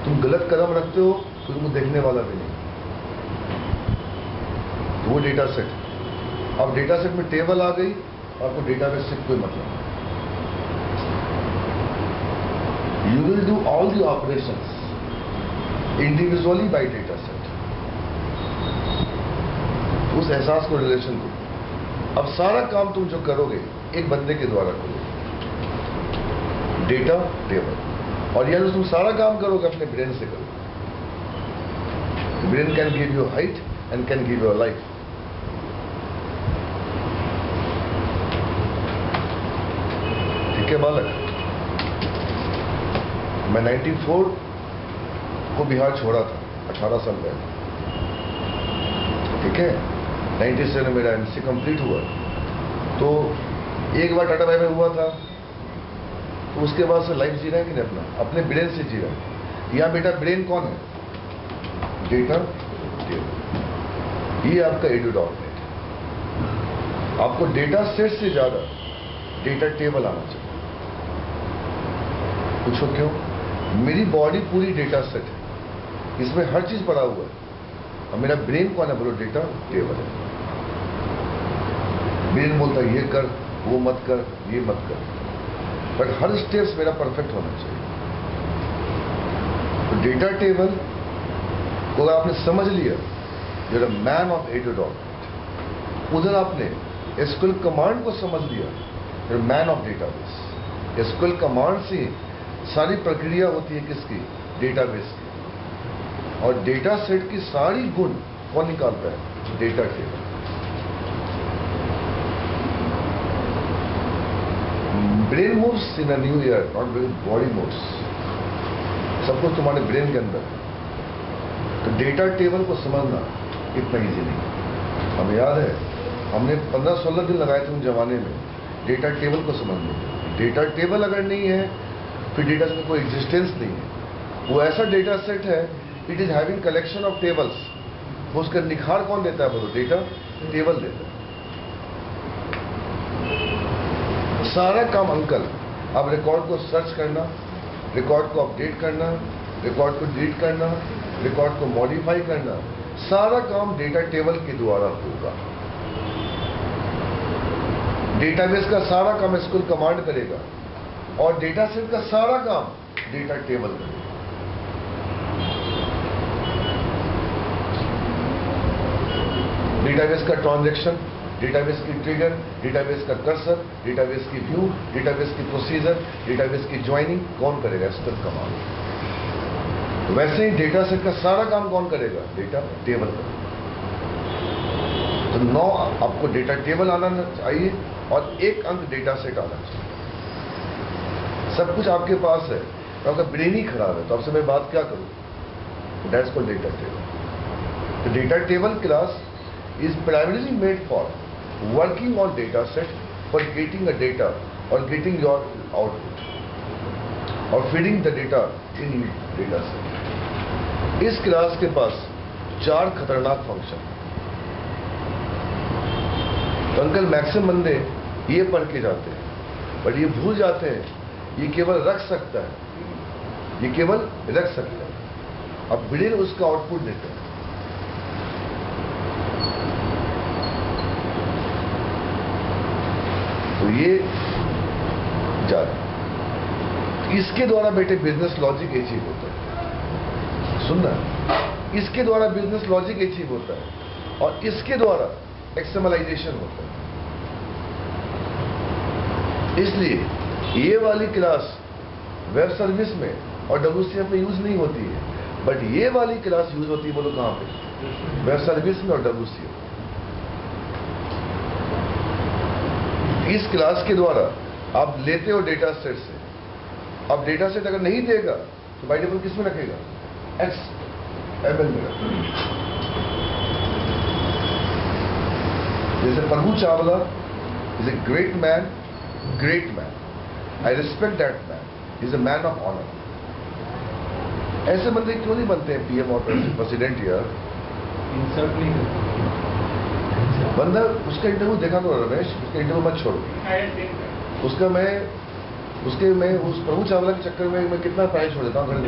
[SPEAKER 1] तुम गलत कदम रखते हो तो तुमको देखने वाला भी नहीं. तो वो डेटा सेट. अब डेटा सेट में टेबल आ गई, आपको डेटाबेस से कोई मतलब नहीं. You will do all the operations individually bye data set. उस एहसास को, रिलेशन को, अब सारा काम तुम जो करोगे एक बंदे के द्वारा करोगे, डेटा टेबल. और यह तुम सारा काम करोगे अपने ब्रेन से करोगे. Brain can give you height and can give your life. ठीक है बालक. मैं 94 को बिहार छोड़ा था, 18 साल पहले. ठीक है, 97 मेरा एमसी कंप्लीट हुआ. तो एक बार टाटा बाय बाय हुआ था, तो उसके बाद से लाइफ जी रहा है कि नहीं, अपने ब्रेन से जी रहा है. या बेटा ब्रेन कौन है? Data table. ये आपका edu.net. आपको डेटा सेट से ज्यादा डेटा टेबल आना चाहिए. पूछो क्यों? मेरी बॉडी पूरी डेटा सेट है, इसमें हर चीज पड़ा हुआ है. और मेरा ब्रेन कौन है? बोलो डेटा टेबल है. ब्रेन बोलता है ये कर, वो मत कर, ये मत कर, बट हर स्टेप्स मेरा परफेक्ट होना चाहिए. तो डेटा टेबल को अगर आपने समझ लिया, you are a man of edu.net. उधर आपने एसक्यूएल कमांड को समझ लिया, you are man of database. SQL command से सारी प्रक्रिया होती है किसकी? डेटाबेस के, और डेटा सेट की सारी गुण कौन निकालता है? Data table. Brain moves in a new year, not body moves. सब कुछ तुम्हारे ब्रेन के अंदर है। तो डेटा टेबल को समझना इतना ईजी नहीं। हमें याद है, हमने 15-16 दिन लगाए थे उन जमाने में डेटा टेबल को समझने में। डेटा टेबल अगर नहीं है, फिर डेटा सेट में कोई एग्जिस्टेंस नहीं है। वो ऐसा डेटा सेट है, it is having collection of tables. वो उसका निखार कौन देता है? बोलो, डेटा टेबल देता है। सारा काम अंकल, अब रिकॉर्ड को सर्च करना, रिकॉर्ड को अपडेट करना, रिकॉर्ड को डिलीट करना, रिकॉर्ड को मॉडिफाई करना, सारा काम डेटा टेबल के द्वारा होगा। डेटाबेस का सारा काम एसक्यूएल कमांड करेगा, और डेटा सेट का सारा काम डेटा टेबल करेगा। डेटाबेस का ट्रांजैक्शन, डेटाबेस की ट्रिगर, डेटाबेस का कर्सर, डेटाबेस की व्यू, डेटाबेस की प्रोसीजर, डेटाबेस की ज्वाइनिंग कौन करेगा? SQL command. वैसे ही डेटा सेट का सारा काम कौन करेगा? डेटा टेबल करेगा। तो 9 आपको डेटा टेबल आना चाहिए और 1 अंक डेटा सेट आना चाहिए। सब कुछ आपके पास है, तो आपका ब्रेन ही खराब है, तो आपसे मैं बात क्या करूं? That's called data table. तो data table class is primarily made for working on data set, for getting a data or getting your output or feeding the data in data set. इस क्लास के पास 4 खतरनाक फंक्शन। तो अंकल मैक्सिमम बंदे ये पढ़ के जाते हैं, बट ये भूल जाते हैं ये केवल रख सकता है, ये केवल रख सकता है। अब ब्रेन उसका आउटपुट देता है। तो ये जा इसके द्वारा बेटे बिजनेस लॉजिक अचीव होता है। सुनना, इसके द्वारा बिजनेस लॉजिक अचीव होता है, और इसके द्वारा एक्सटर्नलाइजेशन होता है। इसलिए ये वाली क्लास वेब सर्विस में और WCF में यूज नहीं होती है, बट ये वाली क्लास यूज होती है। बोलो कहां पे? वेब सर्विस में और WCF। इस क्लास के द्वारा आप लेते हो डेटा सेट से। अब डेटा सेट अगर नहीं देगा तो बाय डिफॉल्ट किस में रखेगा? XML में रखेगा। जैसे Prabhu Chawla is a great man, great man, I respect that man, is a man of honour. ऐसे बंदे क्यों नहीं बनते हैं PM और प्रेसिडेंट? यार
[SPEAKER 2] इंसल्ट नहीं करते।
[SPEAKER 1] बंदा, उसका इंटरव्यू देखा करो रमेश, उसका इंटरव्यू मत छोड़ो। उसका मैं उस प्रभु चावला के चक्कर में मैं कितना प्राइस छोड़ देता हूँ घर में।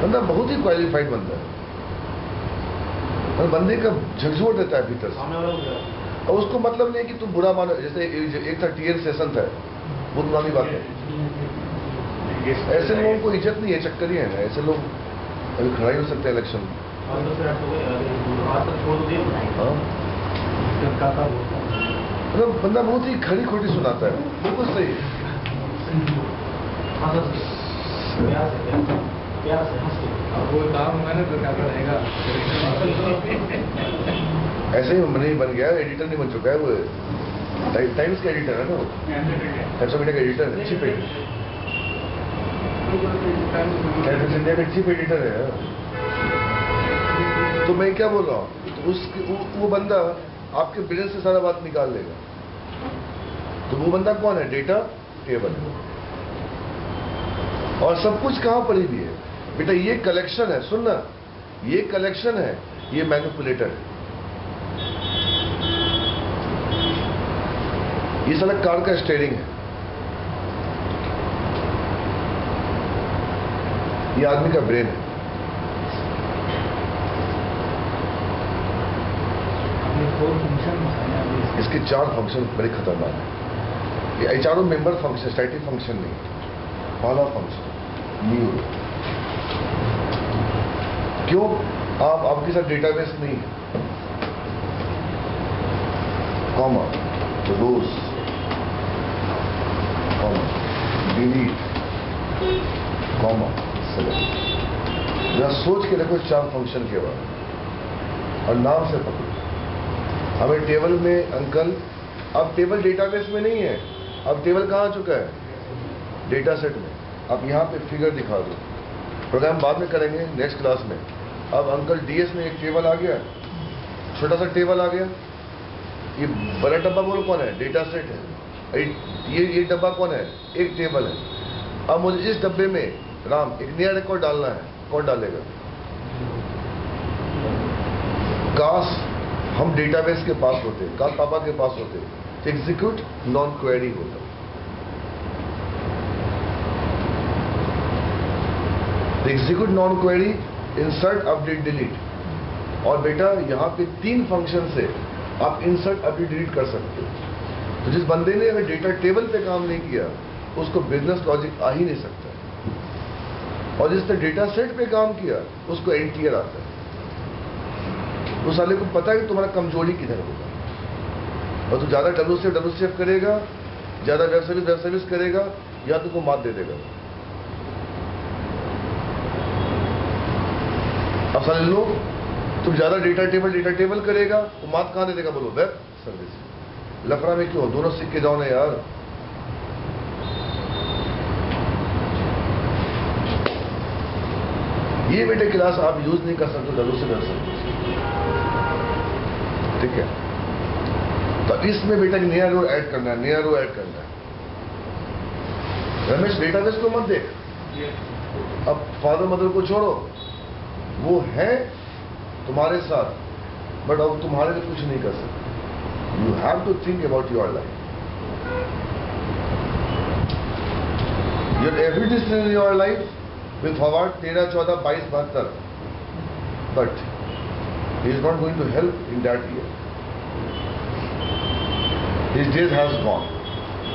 [SPEAKER 1] बंदा बहुत ही क्वालिफाइड बंदा है, और बंदे का झकझोर देता है भीतर से। और उसको मतलब नहीं कि तुम बुरा मानो। जैसे एक था TN सेशन था, बहुत पुरानी बात है। ऐसे लोगों को इज्जत नहीं है, चक्कर ही है ना। ऐसे लोग अभी खड़ा ही हो सकते हैं इलेक्शन। मतलब बंदा बहुत ही खरी खोटी सुनाता है, बिल्कुल सही है। ऐसे ही नहीं बन गया, एडिटर नहीं बन चुका है वो। टाइम्स का एडिटर है ना, वो टाइम्स ऑफ इंडिया का एडिटर है, chief editor. Times of India का चीफ एडिटर है। तो मैं क्या बोल रहा हूँ, वो बंदा आपके ब्रेन से सारा बात निकाल लेगा। तो वो बंदा कौन है? Data table. और सब कुछ कहां पर ही भी है बेटा? ये कलेक्शन है, सुनना, ये कलेक्शन है, ये मैनिपुलेटर है। ये सारा कार का स्टीयरिंग है, ये आदमी का ब्रेन है। इसके 4 फंक्शन बड़े खतरनाक हैं। ये चारों मेंबर फंक्शन, स्टैटिक फंक्शन नहीं, पहला फंक्शन न्यूरो। क्यों? आपके साथ डेटाबेस नहीं है, कॉमा, रोज, कॉमा, डिलीट, कॉमा सेलेक्ट। या सोच के रखो 4 फंक्शन के बाद और नाम से पकड़ो। हमें टेबल में अंकल, अब टेबल डेटाबेस में नहीं है, अब टेबल कहाँ आ चुका है? डेटा सेट में। अब यहाँ पे फिगर दिखा दो, प्रोग्राम बाद में करेंगे नेक्स्ट क्लास में। अब अंकल डीएस में एक टेबल आ गया, छोटा सा टेबल आ गया। ये बड़ा डब्बा बोलो कौन है? डेटा सेट है। ये डब्बा कौन है? एक टेबल है। अब मुझे इस डब्बे में राम एक नया रिकॉर्ड डालना है, कौन डालेगा? काश हम डेटाबेस के पास होते, काश पापा के पास होते, तो एग्जीक्यूट नॉन क्वेरी होता। Execute non query, insert, update, delete. और बेटा यहाँ पे 3 फंक्शन से आप इंसर्ट, अपडेट, डिलीट कर सकते हो। तो जिस बंदे ने अगर डेटा टेबल पे काम नहीं किया उसको बिजनेस लॉजिक आ ही नहीं सकता। और जिसने डेटा सेट पे काम किया उसको एनटीआर आता है। उस साले को पता है कि तुम्हारा कमजोरी किधर होगा। और तू ज्यादा WCF करेगा, ज्यादा वेब सर्विस करेगा, या तुमको मात दे देगा। अब साले लोग, तुम ज्यादा डेटा टेबल करेगा तो मात कहां दे देगा? बोलो वेब सर्विस। लफड़ा में क्यों? दोनों सीख के जाओ ना यार। ये बेटे क्लास आप यूज नहीं कर सकते WCF, ठीक है? तो इसमें बेटा नया रो ऐड करना है, नया रो ऐड करना है। रमेश डेटाबेस को मत देख, अब फादर मदर को छोड़ो, वो है तुम्हारे साथ, बट अब तुम्हारे लिए कुछ नहीं कर सकते। You have to think about your life. Your every decision in your life will forward 13, 14, 22, 72, but he is not going to help in that year. His days has gone.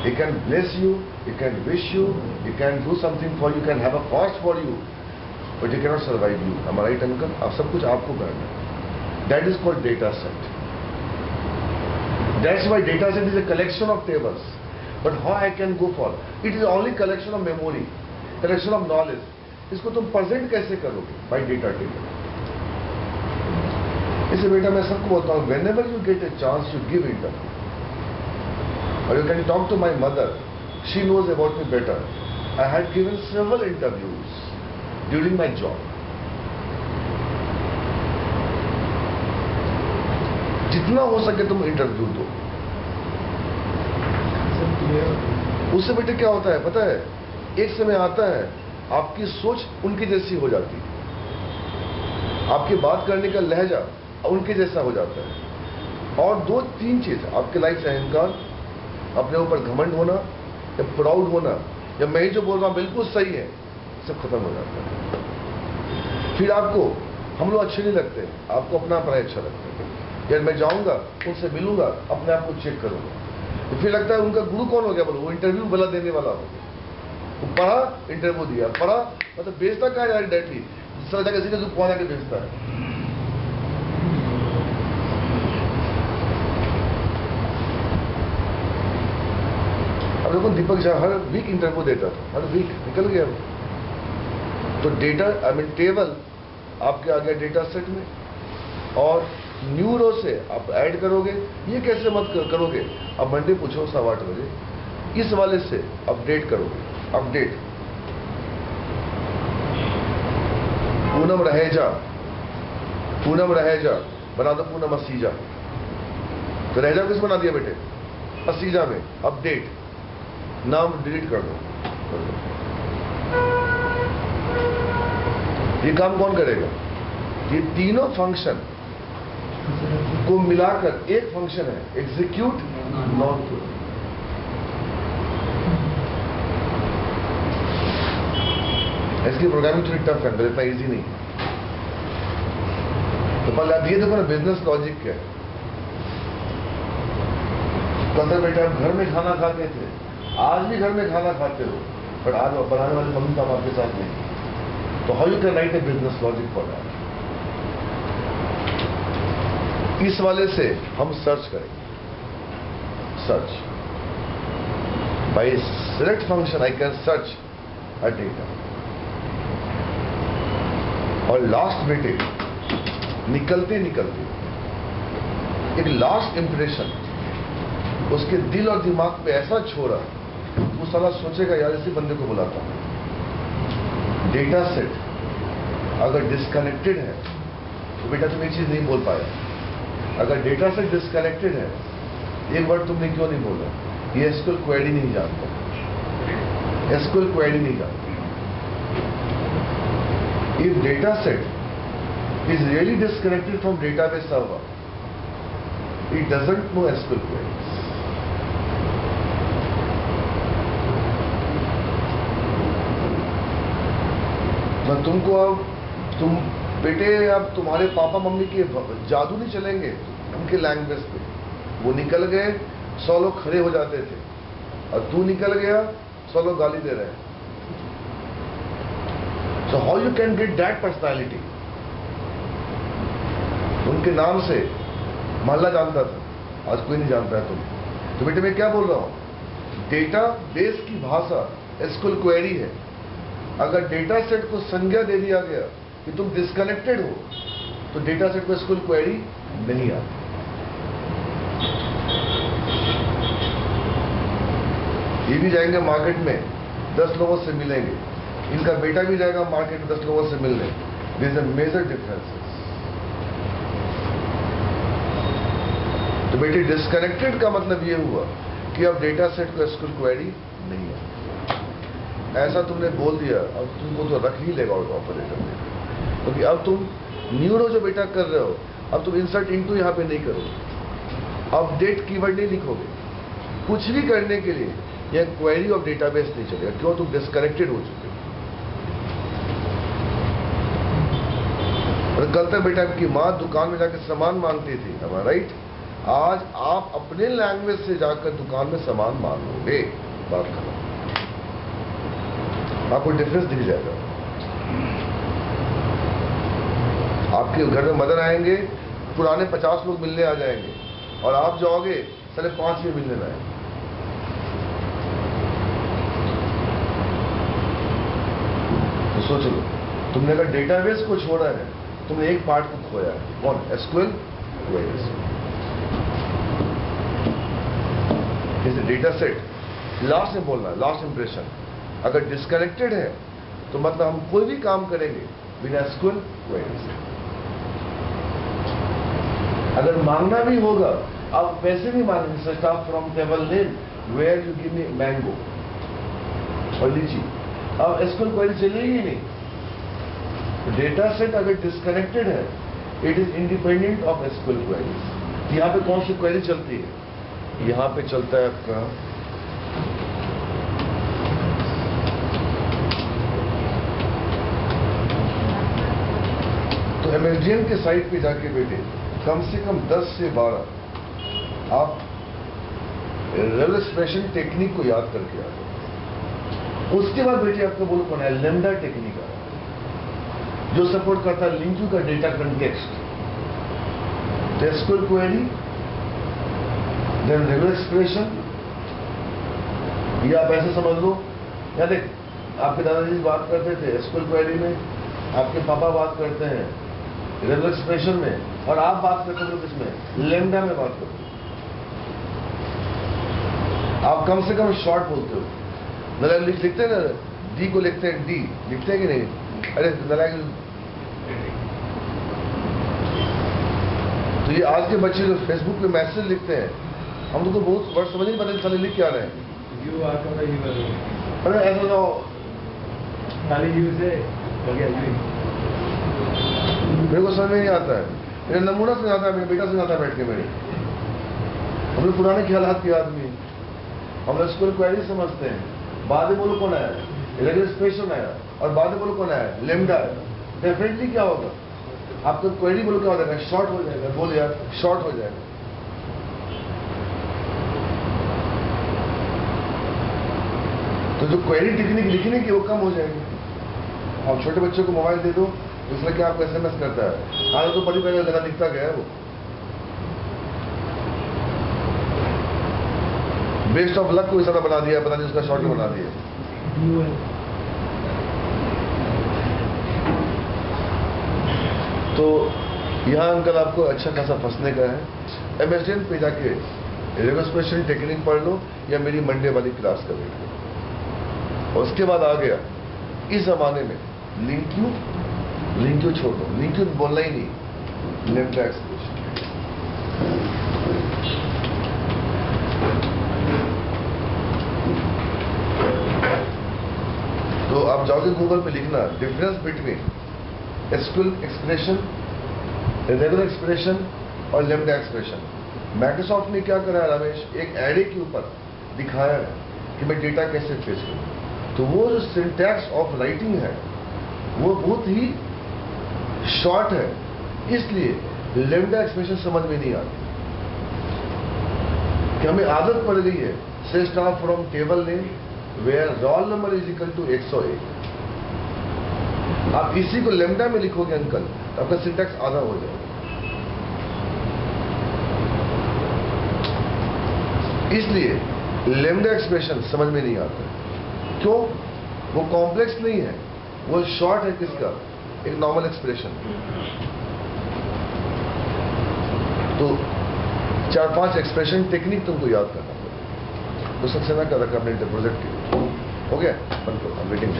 [SPEAKER 1] He can bless you, he can wish you, he can do something for you, he can have a fast for you, but he cannot survive you. Am I right, uncle? अब सब कुछ आपको करना है. That is called data set. That's why data set is a collection of tables. But how I can go for? It is only collection of memory, collection of knowledge. इसको तुम present कैसे करोगे? By data table. इसे बेटा मैं सबको बोलता हूँ, whenever you get a chance, you give interview. Or you can talk to my mother. She knows about me better. I had given several interviews during my job. जितना हो सके तुम इंटरव्यू दो। उससे बेटे क्या होता है पता है? एक समय आता है आपकी सोच उनकी जैसी हो जाती है, आपकी बात करने का लहजा उनके जैसा हो जाता है। और 2-3 चीज आपके लाइफ से अहंकार, अपने ऊपर घमंड होना, या प्राउड होना, या मैं ही जो बोल रहा हूं बिल्कुल सही है, सब खत्म हो जाता है। फिर आपको हम लोग अच्छे नहीं लगते, आपको अपना पढ़ाई अच्छा लगता है। यार मैं जाऊंगा उनसे मिलूंगा, अपने आप को चेक करूंगा, तो फिर लगता है उनका गुरु कौन हो गया? बोलो वो इंटरव्यू भला देने वाला हो गया। वो पढ़ा, इंटरव्यू दिया, पढ़ा, मतलब बेचता कहा यार डायरेक्टली दूसरा जगह सीधे तू कौन आके बेचता है। अब देखो दीपक झा हर वीक इंटरव्यू देता था, हर वीक निकल गया। तो डेटा आई मीन टेबल आपके आ गया डेटा सेट में, और न्यूरो से आप ऐड करोगे। ये कैसे मत करोगे? अब मंडे पूछो 8:15 बजे, इस वाले से अपडेट करोगे। अपडेट पूनम रहेजा, पूनम रहेजा बना दो, पूनम असीजा। तो रहेजा किस बना दिया बेटे? असीजा में अपडेट, नाम डिलीट कर दो। ये काम कौन करेगा? ये तीनों फंक्शन को मिलाकर एक फंक्शन है, एग्जीक्यूट नॉन क्वेरी। इसकी प्रोग्रामिंग थोड़ी टफ है, इतना इजी नहीं। तो पहले आप ये देखो ना बिजनेस लॉजिक क्या है। कल बेटा आप घर में खाना खाते थे, आज भी घर में खाना खाते हो, बट आज बनाने वाले मम्मी पापा आपके साथ नहीं। तो how you can write A business logic for that? इस वाले से हम सर्च करेंगे। Search by select function I can search a data. और लास्ट बेटे निकलते निकलते एक लास्ट इंप्रेशन उसके दिल और दिमाग पे ऐसा छोड़ा, वो साला सोचेगा यार इसी बंदे को बुलाता हूं। डेटा सेट अगर डिस्कनेक्टेड है तो बेटा तुम एक चीज नहीं बोल पाया। अगर डेटा सेट डिस्कनेक्टेड है, एक वर्ड तुमने क्यों नहीं बोला? ये एसक्यूएल क्वेरी नहीं जानता, एसक्यूएल क्वेरी नहीं जानता। If data set is really disconnected from database server, it doesn't know SQL queries. मैं तुमको अब तुम बेटे अब तुम्हारे पापा मम्मी के जादू नहीं चलेंगे उनके लैंग्वेज पे। वो निकल गए, 100 लोग खड़े हो जाते थे, और तू निकल गया, 100 लोग गाली दे रहे हैं। So how you can get that personality? उनके नाम से मोहल्ला जानता था, आज कोई नहीं जानता है तुम। तो बेटे मैं क्या बोल रहा हूं, डेटा बेस की भाषा एसक्यूएल क्वेरी है। अगर डेटा सेट को संज्ञा दे दिया गया कि तुम डिस्कनेक्टेड हो, तो डेटा सेट को एसक्यूएल क्वेरी नहीं आती। ये भी जाएंगे मार्केट में, 10 लोगों से मिलेंगे, इनका बेटा भी जाएगा मार्केट में 10 लोगों से मिलने। There is a major difference. तो बेटे डिस्कनेक्टेड का मतलब ये हुआ कि अब डेटा सेट को एसक्यूएल क्वेरी नहीं है। ऐसा तुमने बोल दिया, अब तुमको तो रख ही लेगा ऑपरेटर में, क्योंकि अब तुम न्यूरो जो बेटा कर रहे हो, अब तुम इंसर्ट इनटू यहां पे नहीं करोगे, अपडेट कीवर्ड नहीं लिखोगे, कुछ भी करने के लिए यह क्वेरी ऑफ डेटाबेस नहीं चलेगा। क्यों? तुम डिस्कनेक्टेड हो चुके हो। और कल तक बेटा आपकी माँ दुकान में जाकर सामान मांगती थी, राइट? आज आप अपने लैंग्वेज से जाकर दुकान में सामान मांगोगे, बात करो, आपको डिफरेंस दिख जाएगा। आपके घर में मदर आएंगे, पुराने 50 लोग मिलने आ जाएंगे, और आप जाओगे साढ़े 5 में मिलने में आएंगे। तो सोच लो, तुमने अगर डेटाबेस को छोड़ा है, तुमने एक पार्ट को खोया है। कौन? SQL queries. जैसे डेटा सेट लास्ट में बोलना, लास्ट इंप्रेशन अगर डिस्कनेक्टेड है, तो मतलब हम कोई भी काम करेंगे बिना एसक्यूएल क्वेरीज। अगर मांगना भी होगा, आप वैसे भी मांगेंगे, staff from table name where you give me mango और लीची, अब एसक्यूएल क्वेरी चलेगी ही नहीं। डेटा सेट अगर डिस्कनेक्टेड है, it is independent of SQL queries. यहां पे कौन सी क्वेरी चलती है? यहां पे चलता है आपका तो एमएसडीएन के साइट पे जाके बेटे कम से कम 10 से 12 आप रेवल्यूशन टेक्निक को याद करके आ जाओ। उसके बाद बेटे आपको बोलो कौन है? लैम्डा टेक्निक है, जो सपोर्ट करता है लिंक का data context, SQL query, then regular expression. ये आप ऐसे समझ लो, या देख आपके दादाजी बात करते थे एसक्यूएल क्वेरी में, आपके पापा बात करते हैं रेगुलर एक्सप्रेशन में, और आप बात करते हो किसमें? लैम्डा में बात करते हो। आप कम से कम शॉर्ट बोलते हो। नलायक लिखते हैं ना, डी को लिखते हैं डी, लिखते हैं कि नहीं? अरे नलायक। तो ये आज के बच्चे जो फेसबुक पे मैसेज लिखते हैं, हम लोग को बहुत वर्ड समझ नहीं पता चले लिख क्या रहे हैं। अरे ऐसा तो
[SPEAKER 2] खाली यू से हो गया,
[SPEAKER 1] मेरे को समझ में नहीं आता है। मेरा नमूना से आता है, मेरे बेटा से आता है बैठ के मेरे। हम लोग पुराने ख्यालात के आदमी, हम लोग एसक्यूएल क्वेरी समझते हैं। बाद में बोलो कौन आया? रेगुलर एक्सप्रेशन आया, और बाद में बोलो कौन आया? लैम्डा आया। डेफिनेटली क्या होगा? आपका क्वेरी बोलो क्या हो जाएगा? शॉर्ट हो जाएगा। बोल यार, शॉर्ट हो जाएगा। तो जो क्वेरी टेक्निक लिखने की वो कम हो जाएगी। आप छोटे बच्चों को मोबाइल दे दो, इसलिए क्या आपको एसएमएस करता है, आज तो बड़ी पहले लगा लिखता गया है वो। बेस्ट ऑफ लक को इस तरह बना दिया, पता नहीं उसका शॉर्ट बना दिया। तो यहाँ अंकल आपको अच्छा खासा फंसने का है। MSDN पे जाके रेगोस्पेशन टेक्निक पढ़ लो या मेरी मंडे वाली क्लास कर लो। और उसके बाद आ गया इस जमाने में लिंक क्यू छोड़ दो, लिंक क्यू बोलना ही नहीं, लेम्डा एक्सप्रेशन। तो आप जाओगे गूगल पे लिखना difference between SQL expression, regular expression और लेम्डा एक्सप्रेशन। माइक्रोसॉफ्ट ने क्या करा है रमेश, एक एरे के ऊपर दिखाया है कि मैं डेटा कैसे फेस करूं। तो वो जो सिंटैक्स ऑफ राइटिंग है वो बहुत ही शॉर्ट है, इसलिए लेम्डा एक्सप्रेशन समझ में नहीं आती। कि हमें आदत पड़ गई है से start from table name where roll number is equal to 101। आप इसी को लेम्डा में लिखोगे अंकल तो आपका सिंटैक्स आधा हो जाएगा। इसलिए लेम्डा एक्सप्रेशन समझ में नहीं आता। क्यों? वो कॉम्प्लेक्स नहीं है, वो शॉर्ट है किसका, एक नॉर्मल एक्सप्रेशन। तो 4-5 एक्सप्रेशन टेक्निक तुमको याद करना पड़ेगा। तो सक्सेना कर रखा अपने प्रोजेक्ट के लिए। हो गया? वेटिंग